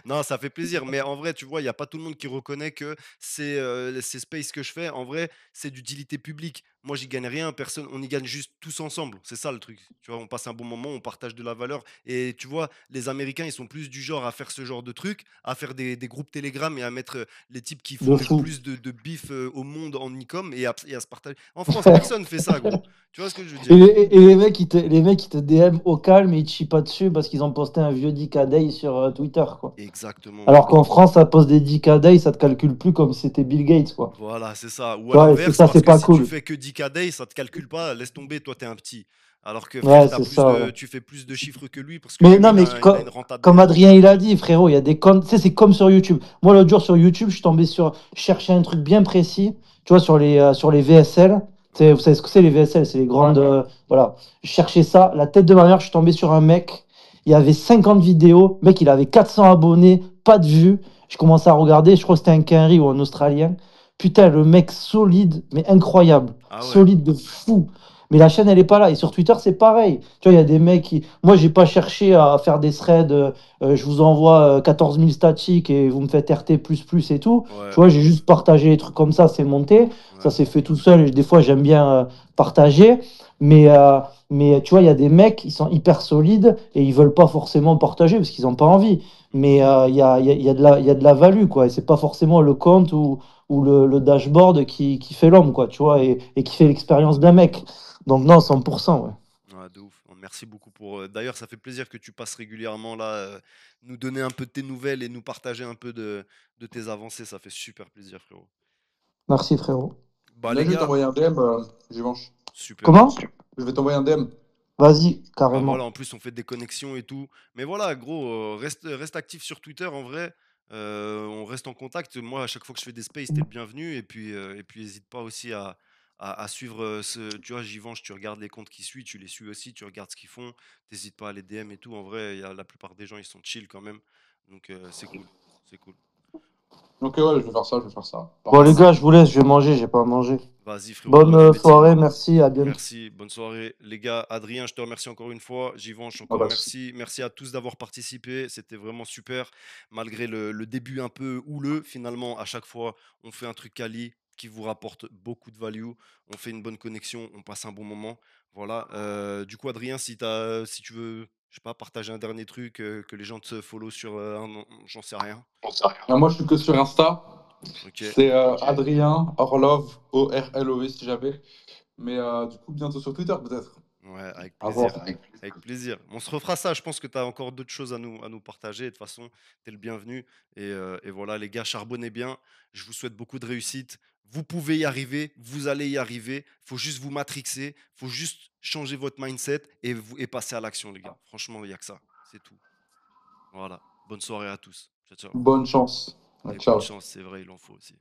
Non, ça fait plaisir. Mais en vrai, tu vois, il n'y a pas tout le monde qui reconnaît que ces spaces que je fais, en vrai, c'est d'utilité publique. Moi, j'y gagne rien, personne. On y gagne juste tous ensemble. C'est ça le truc. Tu vois, on passe un bon moment, on partage de la valeur. Et tu vois, les Américains, ils sont plus du genre à faire ce genre de truc, à faire des groupes Telegram et à mettre les types qui De font le fou. plus de bif au monde en e-com et à se partager. En France, personne fait ça, gros. Tu vois ce que je veux Et, dire? et les mecs, ils te DM au calme et ils te chient pas dessus parce qu'ils ont posté un vieux 10K Day sur Twitter, quoi. Exactement, mon Alors qu'en gars. France, ça poste des 10K Day, ça te calcule plus comme si c'était Bill Gates, quoi. Voilà, c'est ça. Ou Tu à vois, et c'est l'inverse, ça, parce c'est que pas si tu cool. fais que 10K day, ça te calcule pas, laisse tomber, toi t'es un petit. Alors que frère, Ouais, c'est ça. tu fais plus de chiffres que lui parce que Mais lui, non, mais il a une rentable comme bien Adrien rentable. il a dit, frérot, il y a des comptes. Tu sais, c'est comme sur YouTube. Moi, l'autre jour sur YouTube, je suis tombé sur chercher un truc bien précis, tu vois, sur les VSL. Tu sais, Ouais, vous savez ce que c'est les VSL? C'est les Ouais. grandes. Voilà. Je cherchais ça, la tête de ma mère, je suis tombé sur un mec. Il y avait 50 vidéos. Le mec, il avait 400 abonnés, pas de vues. Je commençais à regarder, je crois que c'était un Kenry ou un Australien. Putain, le mec solide, mais incroyable. ah ouais, Solide de fou. Mais la chaîne, elle est pas là. Et sur Twitter, c'est pareil. Tu vois, il y a des mecs qui. Moi, j'ai pas cherché à faire des threads. Je vous envoie 14 000 statiques et vous me faites RT et tout. Tu ouais, vois, j'ai juste partagé des trucs comme ça, c'est monté. Ça ouais, s'est fait tout seul. Et des fois, j'aime bien partager. Mais tu vois, il y a des mecs, ils sont hyper solides et ils veulent pas forcément partager parce qu'ils ont pas envie. Mais il y a de la value, quoi. Et c'est pas forcément le compte ou le dashboard qui fait l'homme, quoi, tu vois, et qui fait l'expérience d'un mec. Donc, non, 100%, ouais. ouais, de ouf. Merci beaucoup pour. D'ailleurs, ça fait plaisir que tu passes régulièrement là, nous donner un peu de tes nouvelles et nous partager un peu de tes avancées. Ça fait super plaisir, frérot. Merci, frérot. Bah, Là, les je vais gars, t'envoyer un DM, Givenchy. super. Comment? Je vais t'envoyer un DM. Vas-y, Bah voilà, carrément. en plus on fait des connexions et tout. Mais voilà, gros, reste actif sur Twitter en vrai. On reste en contact. Moi, à chaque fois que je fais des spaces, t'es le bienvenu. Et puis n'hésite pas aussi à suivre tu vois, Givenchy, tu regardes les comptes qui suivent, tu les suis aussi, tu regardes ce qu'ils font. T'hésites pas à les DM et tout. En vrai, la plupart des gens, ils sont chill quand même. Donc c'est cool. C'est cool. Ok, ouais, je vais faire ça, je vais faire ça. Bon, les Parfait. Vas-y, gars, je vous laisse, je vais manger, j'ai pas à manger. vas-y frérot, Bonne bon appétit. soirée, merci, à bientôt. Merci, bonne soirée. Les gars, Adrien, je te remercie encore une fois. Givenchy, Ah encore bah, merci. Merci à tous d'avoir participé. C'était vraiment super. Malgré le début un peu houleux, finalement, à chaque fois, on fait un truc quali qui vous rapporte beaucoup de value. On fait une bonne connexion, on passe un bon moment. Voilà. Du coup, Adrien, si tu veux, je sais pas, partager un dernier truc, que les gens te follow sur j'en sais rien. ah, moi, je suis que sur Insta. Ok. C'est Adrien Orlov, ORLOV si j'avais. Mais du coup, bientôt sur Twitter, peut-être. Ouais, avec À voir. plaisir. Avec plaisir. On se refera ça. Je pense que tu as encore d'autres choses à nous partager. De toute façon, tu es le bienvenu. Et voilà, les gars, charbonnez bien. Je vous souhaite beaucoup de réussite. Vous pouvez y arriver. Vous allez y arriver. Il faut juste vous matrixer. Il faut juste changer votre mindset et passer à l'action, les gars. Franchement, il n'y a que ça. C'est tout. Voilà. Bonne soirée à tous. Ciao, ciao. Bonne chance. Et bonne Ciao. chance, c'est vrai, il en faut aussi.